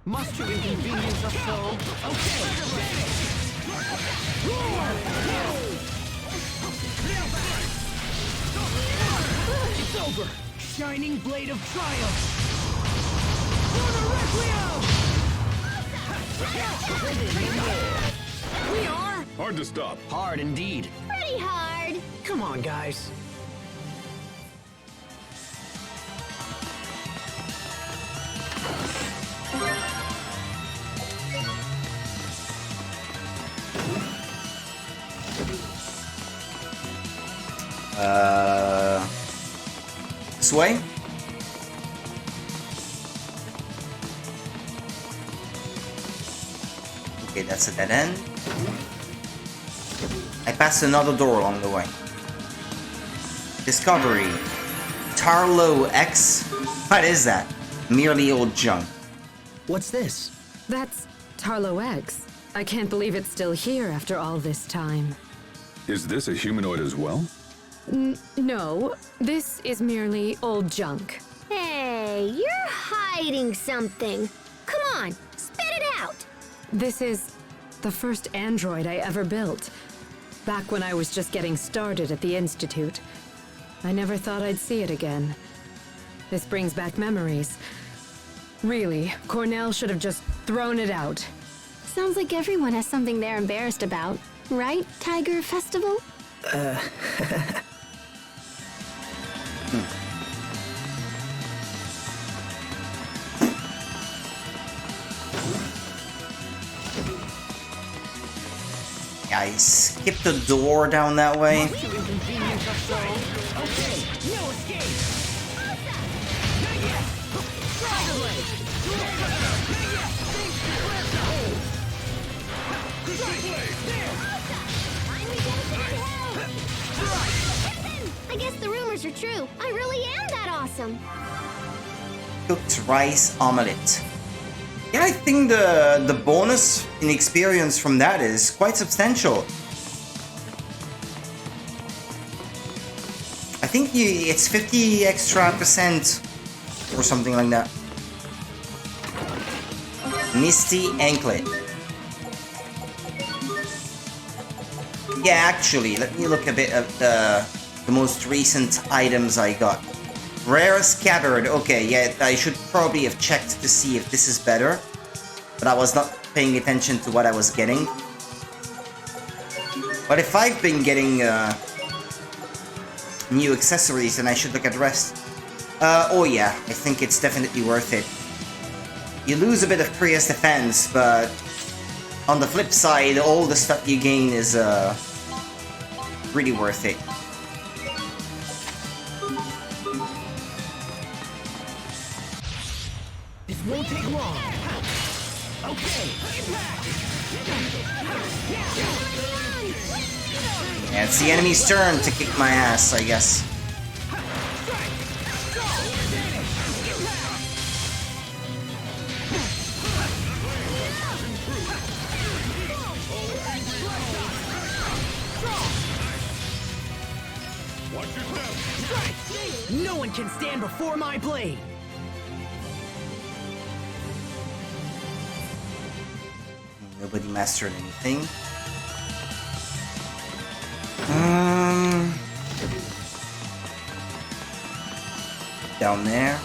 Speaker 7: Must you inconvenience us so?
Speaker 2: It's over! Shining blade of triumph! We are
Speaker 4: Hard to stop.
Speaker 7: Hard indeed.
Speaker 3: Pretty hard.
Speaker 2: Come on, guys.
Speaker 1: This way? Okay, that's a dead end. I passed another door along the way. Discovery. Tarlo X? What is that? Merely old junk.
Speaker 2: What's this?
Speaker 8: That's Tarlo X. I can't believe it's still here after all this time.
Speaker 4: Is this a humanoid as well?
Speaker 8: No, this is merely old junk.
Speaker 3: Hey, you're hiding something. Come on, spit it out.
Speaker 8: This is the first android I ever built. Back when I was just getting started at the Institute. I never thought I'd see it again. This brings back memories. Really, Cornell should have just thrown it out.
Speaker 5: Sounds like everyone has something they're embarrassed about. Right, Tiger Festival?
Speaker 1: Yeah, I skipped the door down that way.
Speaker 3: I guess the rumors are true. I really am that awesome.
Speaker 1: Cooked rice omelette. Yeah, I think the bonus in experience from that is quite substantial. I think it's 50 extra percent or something like that. Misty anklet. Yeah, actually, let me look a bit at the most recent items I got. Rare scabbard. Okay, yeah, I should probably have checked to see if this is better, but I was not paying attention to what I was getting. But if I've been getting new accessories, then I should look at the rest. Oh yeah, I think it's definitely worth it. You lose a bit of Prius defense, but on the flip side, all the stuff you gain is really worth it.
Speaker 2: This won't take long. Okay.
Speaker 1: Yeah, it's the enemy's turn to kick my ass, I guess.
Speaker 2: No one can stand before my blade.
Speaker 1: Nobody mastered anything. Down there.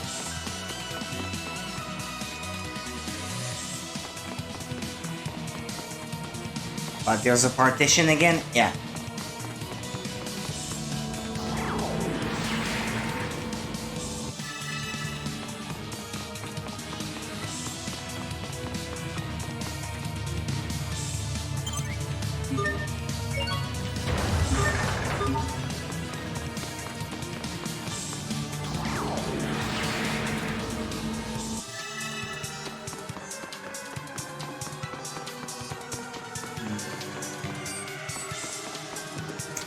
Speaker 1: But there's a partition again? Yeah.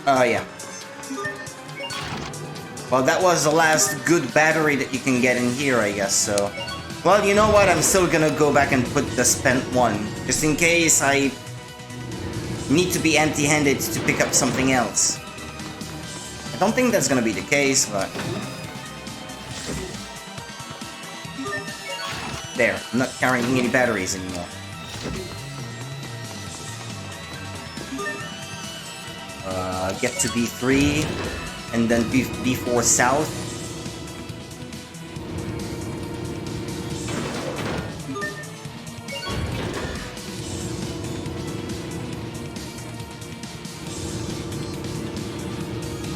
Speaker 1: Yeah. Well, that was the last good battery that you can get in here, I guess, so... Well, you know what? I'm still gonna go back and put the spent one, just in case I need to be empty-handed to pick up something else. I don't think that's gonna be the case, but... There, I'm not carrying any batteries anymore. Get to B3, and then B4 south.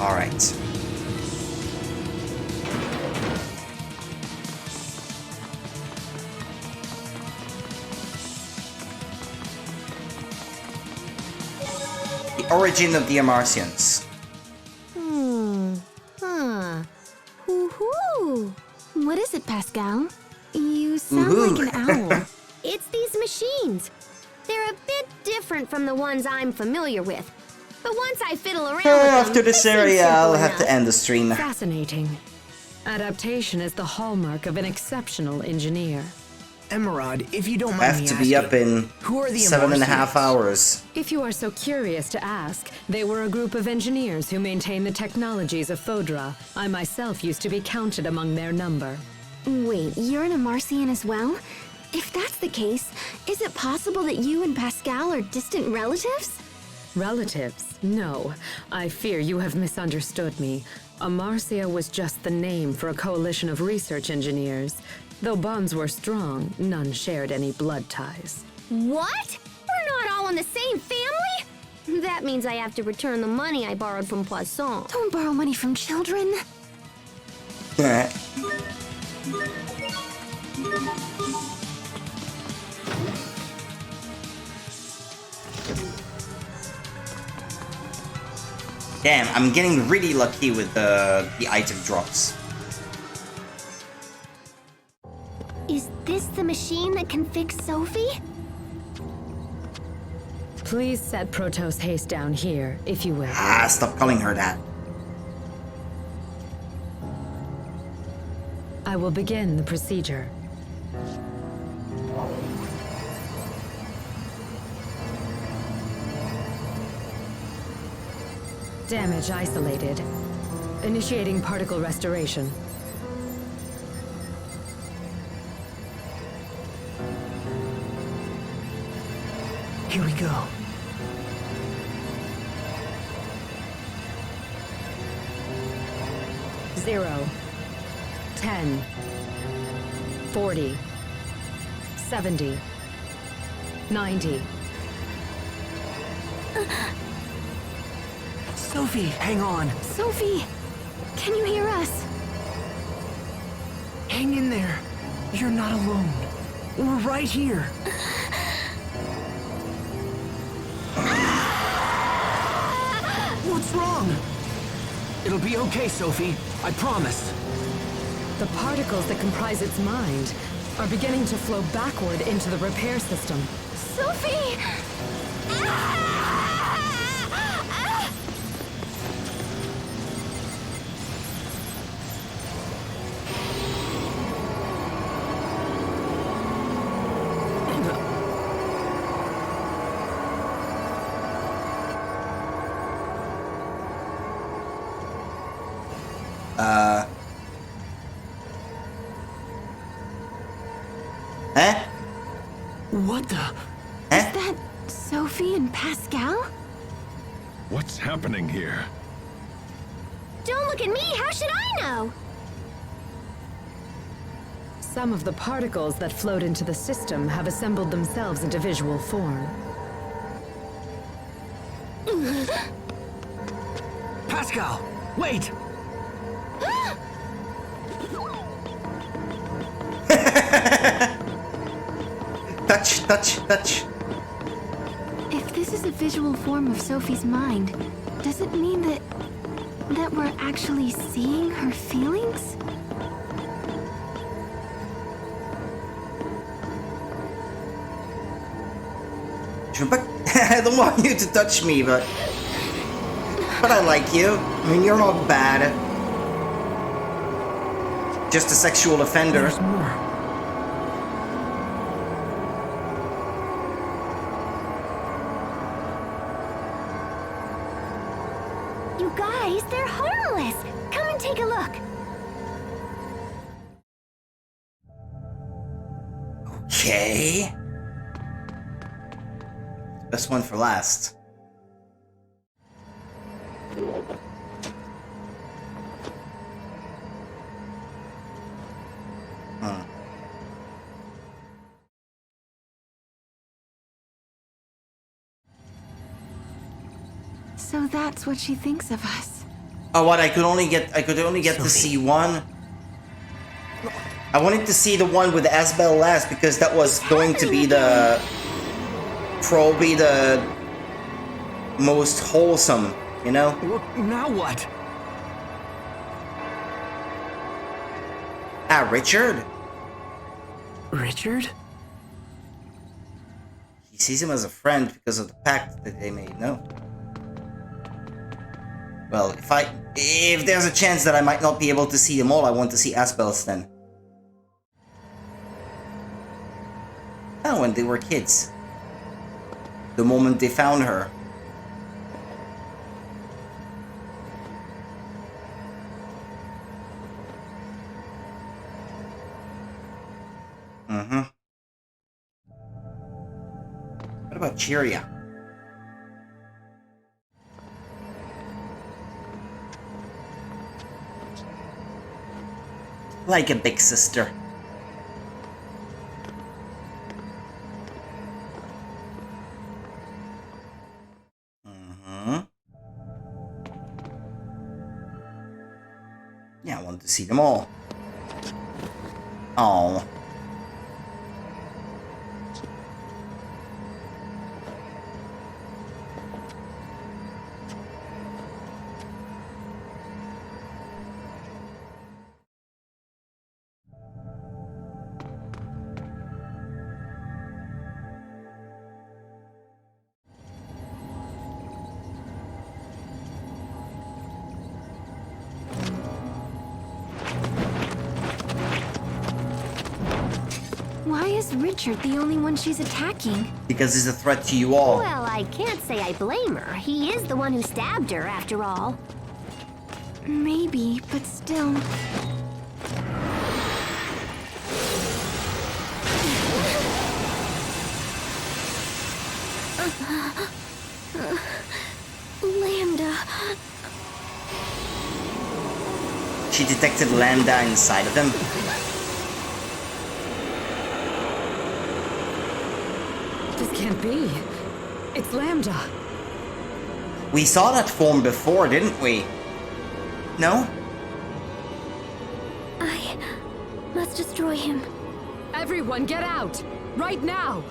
Speaker 1: All right. Origin of the Amarcians.
Speaker 5: Woohoo! What is it, Pascal? You sound like an owl.
Speaker 3: It's these machines. They're a bit different from the ones I'm familiar with. But once I fiddle around with them,
Speaker 1: After this
Speaker 3: they seem
Speaker 1: area,
Speaker 3: simple
Speaker 1: I'll have
Speaker 3: enough.
Speaker 1: to end the stream.
Speaker 8: Fascinating. Adaptation is the hallmark of an exceptional engineer.
Speaker 2: Emerald, if you don't
Speaker 1: I
Speaker 2: mind
Speaker 1: have
Speaker 2: me
Speaker 1: to be
Speaker 2: asking,
Speaker 1: up in
Speaker 2: who are the
Speaker 1: 7.5
Speaker 2: Amarcians?
Speaker 1: hours.
Speaker 8: If you are so curious to ask, they were a group of engineers who maintain the technologies of Fodra. I myself used to be counted among their number.
Speaker 5: Wait, you're an Amarcian as well? If that's the case, is it possible that you and Pascal are distant relatives?
Speaker 8: Relatives? No. I fear you have misunderstood me. Amarcia was just the name for a coalition of research engineers. Though bonds were strong, none shared any blood ties.
Speaker 3: What? We're not all in the same family? That means I have to return the money I borrowed from Poisson.
Speaker 5: Don't borrow money from children.
Speaker 1: Damn, I'm getting really lucky with the item drops.
Speaker 3: Is this the machine that can fix Sophie?
Speaker 8: Please set Protos Haste down here, if you will.
Speaker 1: Ah, stop calling her that.
Speaker 8: I will begin the procedure. Damage isolated. Initiating particle restoration.
Speaker 2: Here we go.
Speaker 8: Zero. 10. 40. 70. 90.
Speaker 2: Sophie, hang on.
Speaker 5: Sophie, can you hear us?
Speaker 2: Hang in there. You're not alone. We're right here.
Speaker 6: wrong? It'll be okay, Sophie. I promise.
Speaker 8: The particles that comprise its mind are beginning to flow backward into the repair system.
Speaker 3: Sophie!
Speaker 1: Huh?
Speaker 6: What the?
Speaker 1: Huh?
Speaker 5: Is that Sophie and Pascal?
Speaker 4: What's happening here?
Speaker 3: Don't look at me! How should I know?
Speaker 8: Some of the particles that flowed into the system have assembled themselves into visual form.
Speaker 6: Pascal! Wait!
Speaker 1: Touch, touch, touch.
Speaker 5: If this is a visual form of Sophie's mind, does it mean that we're actually seeing her feelings?
Speaker 1: I don't want you to touch me, but I like you. I mean, you're not bad. Just a sexual offender.
Speaker 6: There's more.
Speaker 3: You guys, they're harmless! Come and take a look!
Speaker 1: Okay. Best one for last.
Speaker 5: So that's what she thinks of us.
Speaker 1: Oh, what? I could only get to see one. I wanted to see the one with Asbel last because that was going to be probably the most wholesome, you know?
Speaker 6: Now what?
Speaker 1: Ah, Richard?
Speaker 6: Richard?
Speaker 1: He sees him as a friend because of the pact that they made, no? Well, if there's a chance that I might not be able to see them all, I want to see Asbel's then. Oh, when they were kids. The moment they found her. Mm-hmm. What about Cheeria? Like a big sister. Yeah, I wanted to see them all. Oh.
Speaker 5: Why is Richard the only one she's attacking?
Speaker 1: Because he's a threat to you all.
Speaker 3: Well, I can't say I blame her. He is the one who stabbed her, after all.
Speaker 5: Maybe, but still.
Speaker 3: Lambda.
Speaker 1: She detected Lambda inside of him.
Speaker 8: This can't be. It's Lambda.
Speaker 1: We saw that form before, didn't we? No?
Speaker 3: I must destroy him.
Speaker 8: Everyone get out! Right now!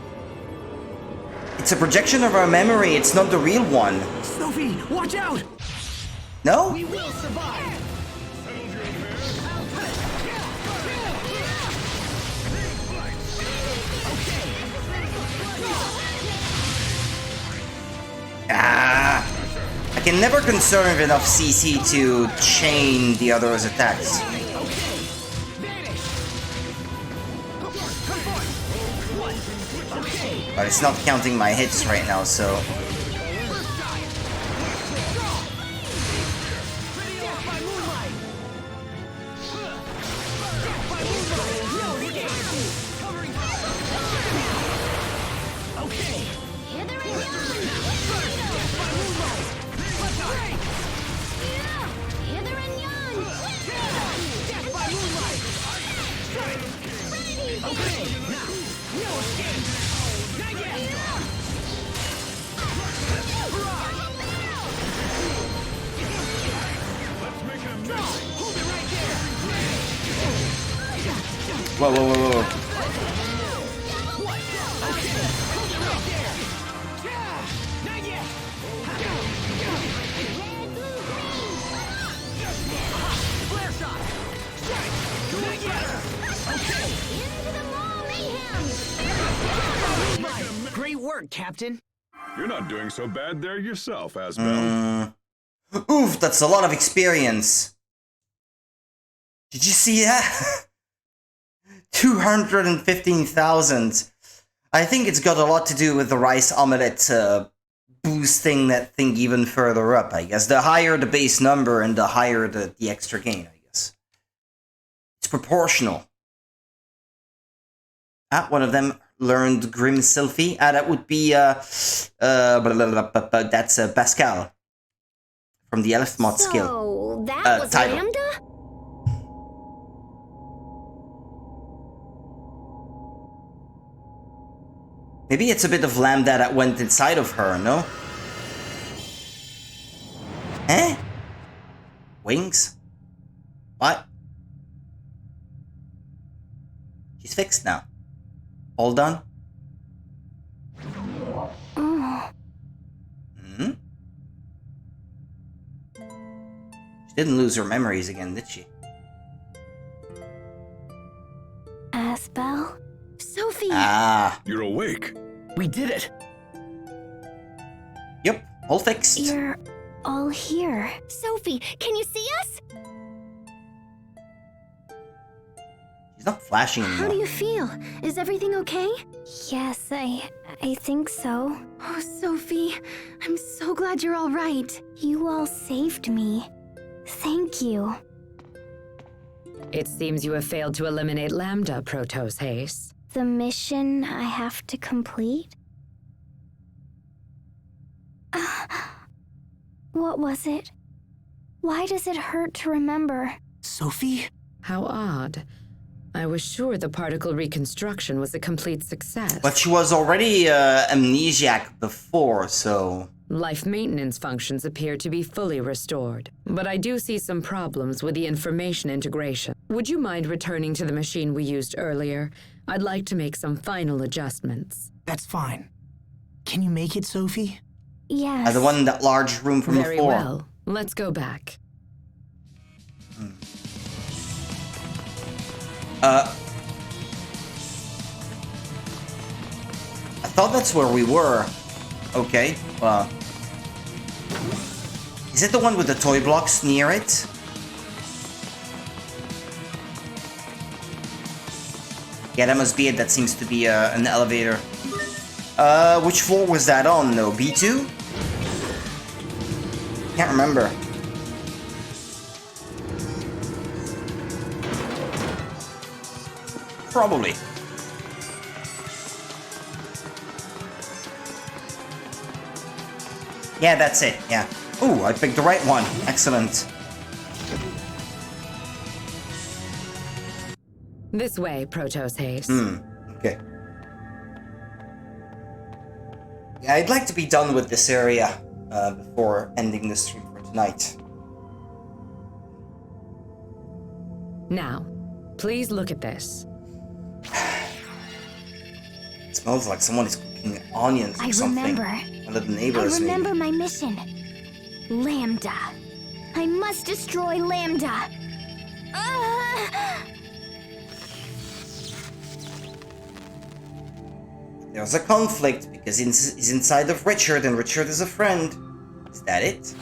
Speaker 1: It's a projection of our memory, it's not the real one.
Speaker 6: Sophie, watch out!
Speaker 1: No?
Speaker 6: We will survive!
Speaker 1: Ah! I can never conserve enough CC to chain the other's attacks. But it's not counting my hits right now, so... Whoa, whoa, whoa, whoa.
Speaker 2: Great work, Captain.
Speaker 4: You're not doing so bad there yourself, Asbel.
Speaker 1: Oof, that's a lot of experience. Did you see that? 215,000. I think it's got a lot to do with the rice omelette boosting that thing even further up, I guess. The higher the base number and the higher the extra gain, I guess. It's proportional. Ah, one of them learned Grim Sylphie. Ah, that would be, that's Pascal. From the Elf mod skill.
Speaker 3: So, that was
Speaker 1: title.
Speaker 3: Lambda?
Speaker 1: Maybe it's a bit of Lambda that went inside of her, no? Eh? Wings? What? She's fixed now. All done?
Speaker 5: Oh,
Speaker 1: Hmm? She didn't lose her memories again, did she?
Speaker 5: Asbel?
Speaker 3: Sophie!
Speaker 1: Ah.
Speaker 4: You're awake.
Speaker 6: We did it!
Speaker 1: Yep, all fixed.
Speaker 5: You're all here.
Speaker 3: Sophie, can you see us?
Speaker 1: She's not flashing
Speaker 5: How
Speaker 1: anymore.
Speaker 5: do you feel? Is everything okay?
Speaker 9: Yes, I think so.
Speaker 5: Oh, Sophie, I'm so glad you're all right.
Speaker 9: You all saved me. Thank you.
Speaker 8: It seems you have failed to eliminate Lambda, Protos Haze.
Speaker 9: The mission I have to complete? What was it? Why does it hurt to remember?
Speaker 2: Sophie?
Speaker 8: How odd. I was sure the particle reconstruction was a complete success.
Speaker 1: But she was already amnesiac before, so...
Speaker 8: Life maintenance functions appear to be fully restored. But I do see some problems with the information integration. Would you mind returning to the machine we used earlier? I'd like to make some final adjustments.
Speaker 2: That's fine. Can you make it, Sophie?
Speaker 9: Yes.
Speaker 1: The one in that large room from
Speaker 8: Very
Speaker 1: before.
Speaker 8: well. Let's go back.
Speaker 1: I thought that's where we were. Okay, well... Is it the one with the toy blocks near it? Yeah, that must be it. That seems to be an elevator. Which floor was that on, though? B2? Can't remember. Probably. Yeah, that's it, yeah. Ooh, I picked the right one. Excellent.
Speaker 8: This way, Protos Haze.
Speaker 1: Okay. Yeah, I'd like to be done with this area before ending the stream for tonight.
Speaker 8: Now, please look at this.
Speaker 1: It smells like someone is cooking onions or
Speaker 9: I
Speaker 1: something.
Speaker 9: remember.
Speaker 1: One of the
Speaker 9: I
Speaker 1: neighbors,
Speaker 9: remember
Speaker 1: maybe.
Speaker 9: my mission. Lambda.
Speaker 3: I must destroy Lambda.
Speaker 1: There's a conflict because he's inside of Richard and Richard is a friend. Is that it?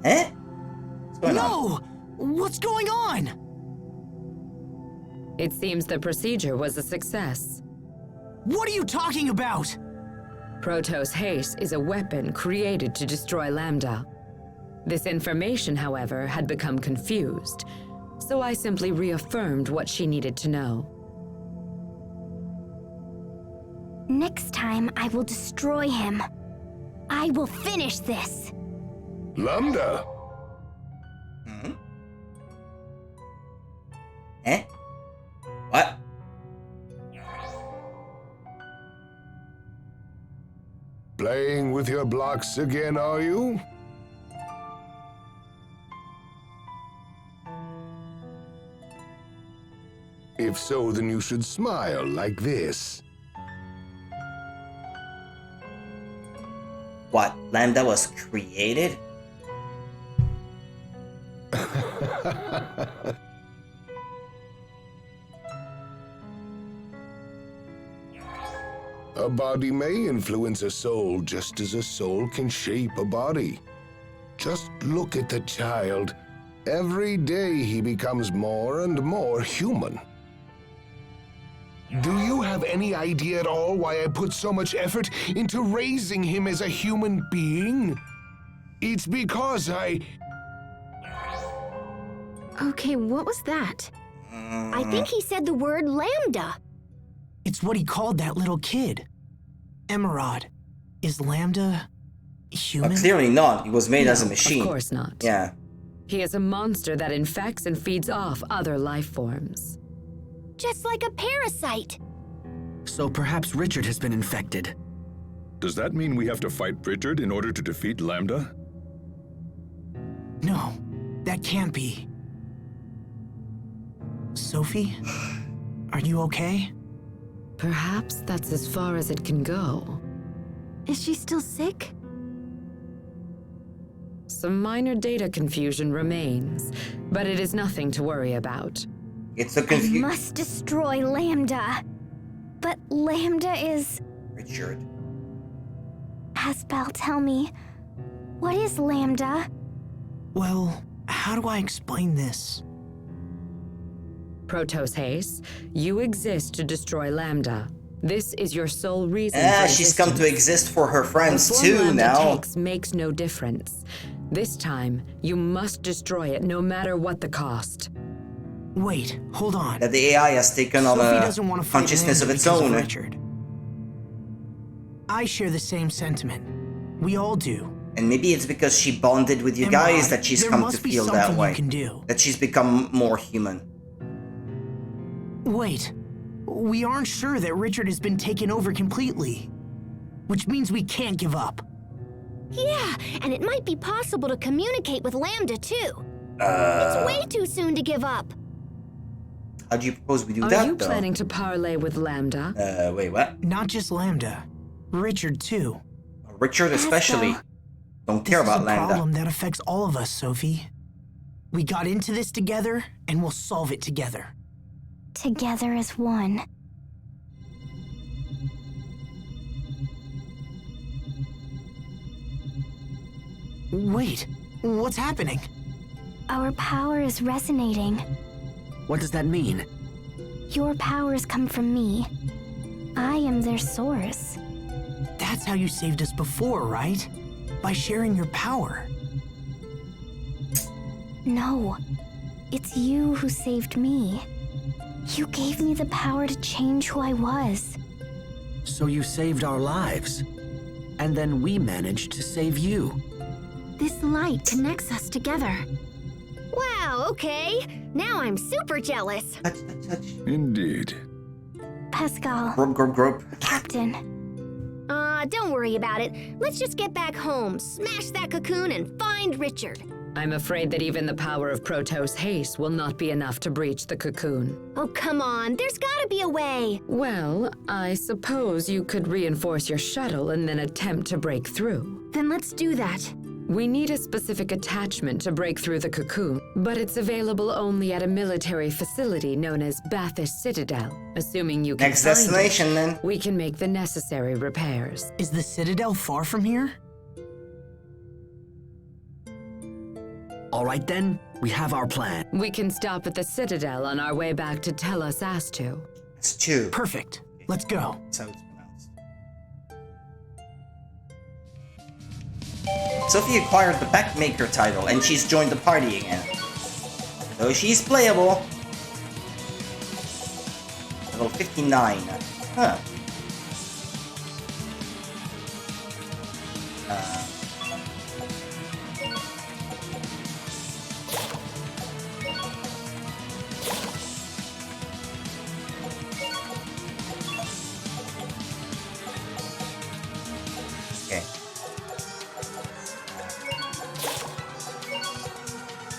Speaker 1: Eh? What's going on?
Speaker 2: No! What's going on?
Speaker 8: It seems the procedure was a success.
Speaker 2: What are you talking about?
Speaker 8: Protos Haste is a weapon created to destroy Lambda. This information, however, had become confused, so I simply reaffirmed what she needed to know.
Speaker 3: Next time, I will destroy him. I will finish this.
Speaker 4: Lambda!
Speaker 1: Hmm? Eh? What?
Speaker 4: Playing with your blocks again, are you? If so, then you should smile like this.
Speaker 1: What? Lambda was created?
Speaker 4: A body may influence a soul just as a soul can shape a body. Just look at the child. Every day he becomes more and more human. Do you have any idea at all why I put so much effort into raising him as a human being? It's because
Speaker 5: Okay, what was that?
Speaker 3: I think he said the word Lambda.
Speaker 2: It's what he called that little kid. Emerald, is Lambda human?
Speaker 1: Clearly not. He was made as a machine.
Speaker 8: Of course not.
Speaker 1: Yeah.
Speaker 8: He is a monster that infects and feeds off other life forms.
Speaker 3: Just like a parasite.
Speaker 7: So perhaps Richard has been infected.
Speaker 4: Does that mean we have to fight Richard in order to defeat Lambda?
Speaker 2: No, that can't be. Sophie, are you okay?
Speaker 8: Perhaps that's as far as it can go.
Speaker 5: Is she still sick?
Speaker 8: Some minor data confusion remains, but it is nothing to worry about.
Speaker 1: It's a
Speaker 3: I
Speaker 1: confusion.
Speaker 3: must destroy Lambda. But Lambda is...
Speaker 1: Richard.
Speaker 9: Aspel, tell me, what is Lambda?
Speaker 2: Well, how do I explain this?
Speaker 8: Protos Haste, you exist to destroy Lambda. This is your sole reason for
Speaker 1: She's come to
Speaker 8: existence.
Speaker 1: exist for her friends
Speaker 8: The form
Speaker 1: too
Speaker 8: Lambda
Speaker 1: now.
Speaker 8: takes makes no difference. This time, you must destroy it no matter what the cost.
Speaker 2: Wait, hold on.
Speaker 1: That the AI has taken on
Speaker 2: Sophie
Speaker 1: a
Speaker 2: doesn't want to fight
Speaker 1: consciousness of
Speaker 2: Lambda
Speaker 1: its
Speaker 2: because
Speaker 1: own.
Speaker 2: Richard. I share the same sentiment. We all do.
Speaker 1: And maybe it's because she bonded with you
Speaker 2: Emerald,
Speaker 1: guys that she's
Speaker 2: there
Speaker 1: come to
Speaker 2: must be
Speaker 1: feel that
Speaker 2: something
Speaker 1: way.
Speaker 2: you can do.
Speaker 1: That she's become more human.
Speaker 2: Wait, we aren't sure that Richard has been taken over completely. Which means we can't give up.
Speaker 3: Yeah, and it might be possible to communicate with Lambda too. It's way too soon to give up.
Speaker 1: How do you propose we do
Speaker 8: Are
Speaker 1: that
Speaker 8: you
Speaker 1: though?
Speaker 8: planning to parlay with Lambda?
Speaker 1: Wait, what?
Speaker 2: Not just Lambda. Richard too.
Speaker 1: Richard especially.
Speaker 9: Aspel.
Speaker 1: Don't care
Speaker 2: This is
Speaker 1: about
Speaker 2: a
Speaker 1: Lambda.
Speaker 2: problem that affects all of us, Sophie. We got into this together, and we'll solve it together.
Speaker 9: Together as one.
Speaker 2: Wait, what's happening?
Speaker 9: Our power is resonating.
Speaker 7: What does that mean?
Speaker 9: Your powers come from me. I am their source.
Speaker 2: That's how you saved us before, right? By sharing your power.
Speaker 9: No, it's you who saved me. You gave me the power to change who I was.
Speaker 7: So you saved our lives. And then we managed to save you.
Speaker 5: This light connects us together.
Speaker 3: Wow, okay. Now I'm super jealous.
Speaker 1: Touch, touch, touch.
Speaker 4: Indeed.
Speaker 9: Pascal,
Speaker 1: Grope, grope, grope.
Speaker 9: Captain,
Speaker 3: Don't worry about it. Let's just get back home, smash that cocoon, and find Richard.
Speaker 8: I'm afraid that even the power of Protos Haste will not be enough to breach the cocoon.
Speaker 3: Oh, come on. There's gotta be a way.
Speaker 8: Well, I suppose you could reinforce your shuttle and then attempt to break through.
Speaker 5: Then let's do that.
Speaker 8: We need a specific attachment to break through the cocoon, but it's available only at a military facility known as Bathis Citadel. Assuming you can
Speaker 1: Next
Speaker 8: find
Speaker 1: destination,
Speaker 8: it,
Speaker 1: then.
Speaker 8: we can make the necessary repairs.
Speaker 2: Is the Citadel far from here?
Speaker 7: All right then, we have our plan.
Speaker 8: We can stop at the Citadel on our way back to Tellus Astu.
Speaker 1: It's 2.
Speaker 2: Perfect. Let's go.
Speaker 1: That's how it's pronounced. Sophie acquired the Backmaker title, and she's joined the party again. Though she's playable. Level 59. Huh. Okay.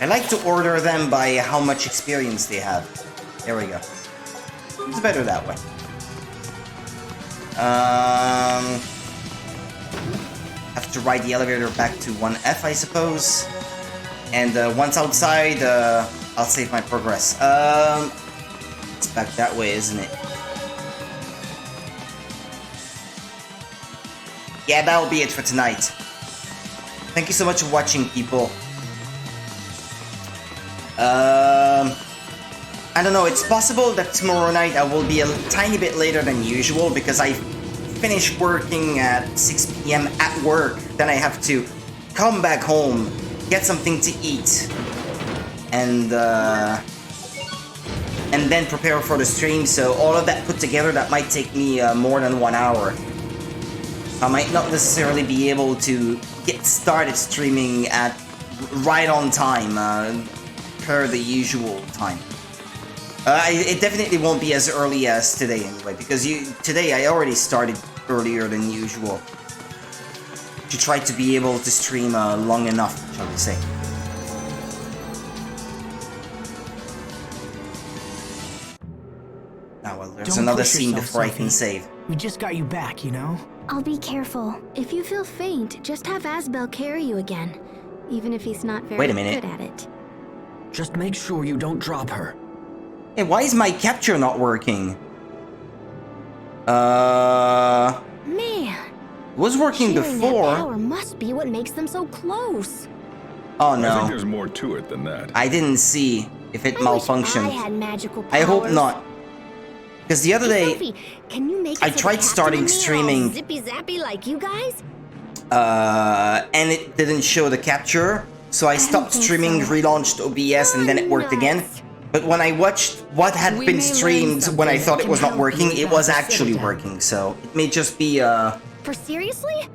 Speaker 1: I like to order them by how much experience they have. There we go. It's better that way. Have to ride the elevator back to 1F, I suppose. And once outside, I'll save my progress. It's back that way, isn't it? Yeah, that'll be it for tonight. Thank you so much for watching, people. I don't know, it's possible that tomorrow night I will be a tiny bit later than usual because I finish working at 6 p.m. at work. Then I have to come back home, get something to eat, and then prepare for the stream. So all of that put together, that might take me more than 1 hour. I might not necessarily be able to get started streaming at right on time, per the usual time. It definitely won't be as early as today anyway, because today I already started earlier than usual to try to be able to stream long enough, shall we say. Now, well, there's
Speaker 2: Don't
Speaker 1: another
Speaker 2: push
Speaker 1: scene
Speaker 2: yourself,
Speaker 1: before I
Speaker 2: Sophie.
Speaker 1: can save.
Speaker 2: We just got you back, you know?
Speaker 9: I'll be careful.
Speaker 5: If you feel faint, just have Asbel carry you again. Even if he's not very
Speaker 1: Wait a minute.
Speaker 5: good at it.
Speaker 7: Just make sure you don't drop her.
Speaker 1: Hey, why is my capture not working?
Speaker 3: Man,
Speaker 1: It was working
Speaker 3: sharing that
Speaker 1: before.
Speaker 3: power must be what makes them so close.
Speaker 1: Oh
Speaker 10: I think
Speaker 1: no,
Speaker 10: there's more to it than that.
Speaker 1: I didn't see if it
Speaker 3: I wish
Speaker 1: malfunctioned.
Speaker 3: I had magical powers.
Speaker 1: I hope not. Because the other
Speaker 3: Hey,
Speaker 1: day,
Speaker 3: Sophie, can you make
Speaker 1: I
Speaker 3: it so the
Speaker 1: tried
Speaker 3: captain
Speaker 1: starting
Speaker 3: and me are all
Speaker 1: streaming.
Speaker 3: zippy zappy like you guys?
Speaker 1: And it didn't show the capture, so I stopped
Speaker 9: think
Speaker 1: streaming,
Speaker 9: so.
Speaker 1: relaunched OBS, and then it worked again. But when I watched what had
Speaker 8: We
Speaker 1: been
Speaker 8: may learn
Speaker 1: streamed when I
Speaker 8: something
Speaker 1: thought
Speaker 8: that
Speaker 1: it was
Speaker 8: can
Speaker 1: not
Speaker 8: help
Speaker 1: working,
Speaker 8: you
Speaker 1: it was
Speaker 8: about the
Speaker 1: actually
Speaker 8: Citadel.
Speaker 1: working. So it may just be
Speaker 3: For seriously?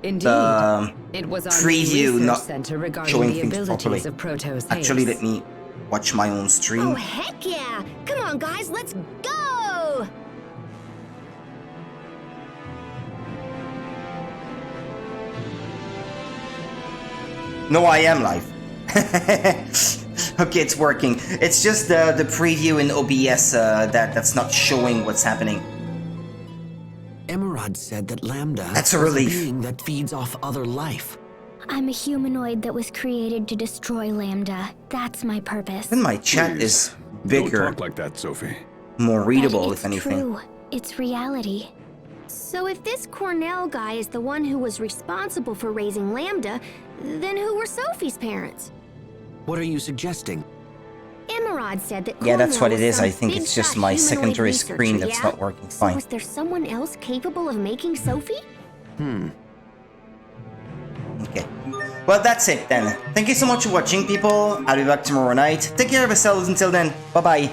Speaker 8: Indeed,
Speaker 1: the
Speaker 8: it was our
Speaker 1: preview
Speaker 8: research
Speaker 1: not
Speaker 8: center regarding
Speaker 1: showing
Speaker 8: the
Speaker 1: things
Speaker 8: abilities
Speaker 1: properly.
Speaker 8: of Proto's
Speaker 1: Actually,
Speaker 8: haze.
Speaker 1: let me watch my own stream.
Speaker 3: Oh, heck yeah! Come on, guys, let's go!
Speaker 1: No, I am live. Okay, it's working. It's just the preview in OBS that's not showing what's happening.
Speaker 7: Emerald said that Lambda
Speaker 1: That's a
Speaker 7: is
Speaker 1: relief.
Speaker 7: being that feeds off other life.
Speaker 9: I'm a humanoid that was created to destroy Lambda. That's my purpose.
Speaker 1: Then my chat
Speaker 10: Please,
Speaker 1: is
Speaker 10: Don't
Speaker 1: bigger,
Speaker 10: talk like that, Sophie.
Speaker 1: more readable,
Speaker 9: But
Speaker 1: if anything.
Speaker 9: True. It's reality.
Speaker 3: So if this Cornell guy is the one who was responsible for raising Lambda, then who were Sophie's parents?
Speaker 7: What are you suggesting?
Speaker 3: Emerald said that
Speaker 1: Yeah, that's
Speaker 3: Cornell
Speaker 1: what it
Speaker 3: was
Speaker 1: is. I
Speaker 3: some
Speaker 1: think it's just
Speaker 3: big-shot
Speaker 1: my
Speaker 3: humanoid
Speaker 1: secondary
Speaker 3: researcher,
Speaker 1: screen that's
Speaker 3: yeah?
Speaker 1: not working
Speaker 3: So
Speaker 1: fine.
Speaker 3: was there someone else capable of making Sophie?
Speaker 1: Okay. Well, that's it then. Thank you so much for watching, people. I'll be back tomorrow night. Take care of yourselves until then. Bye-bye.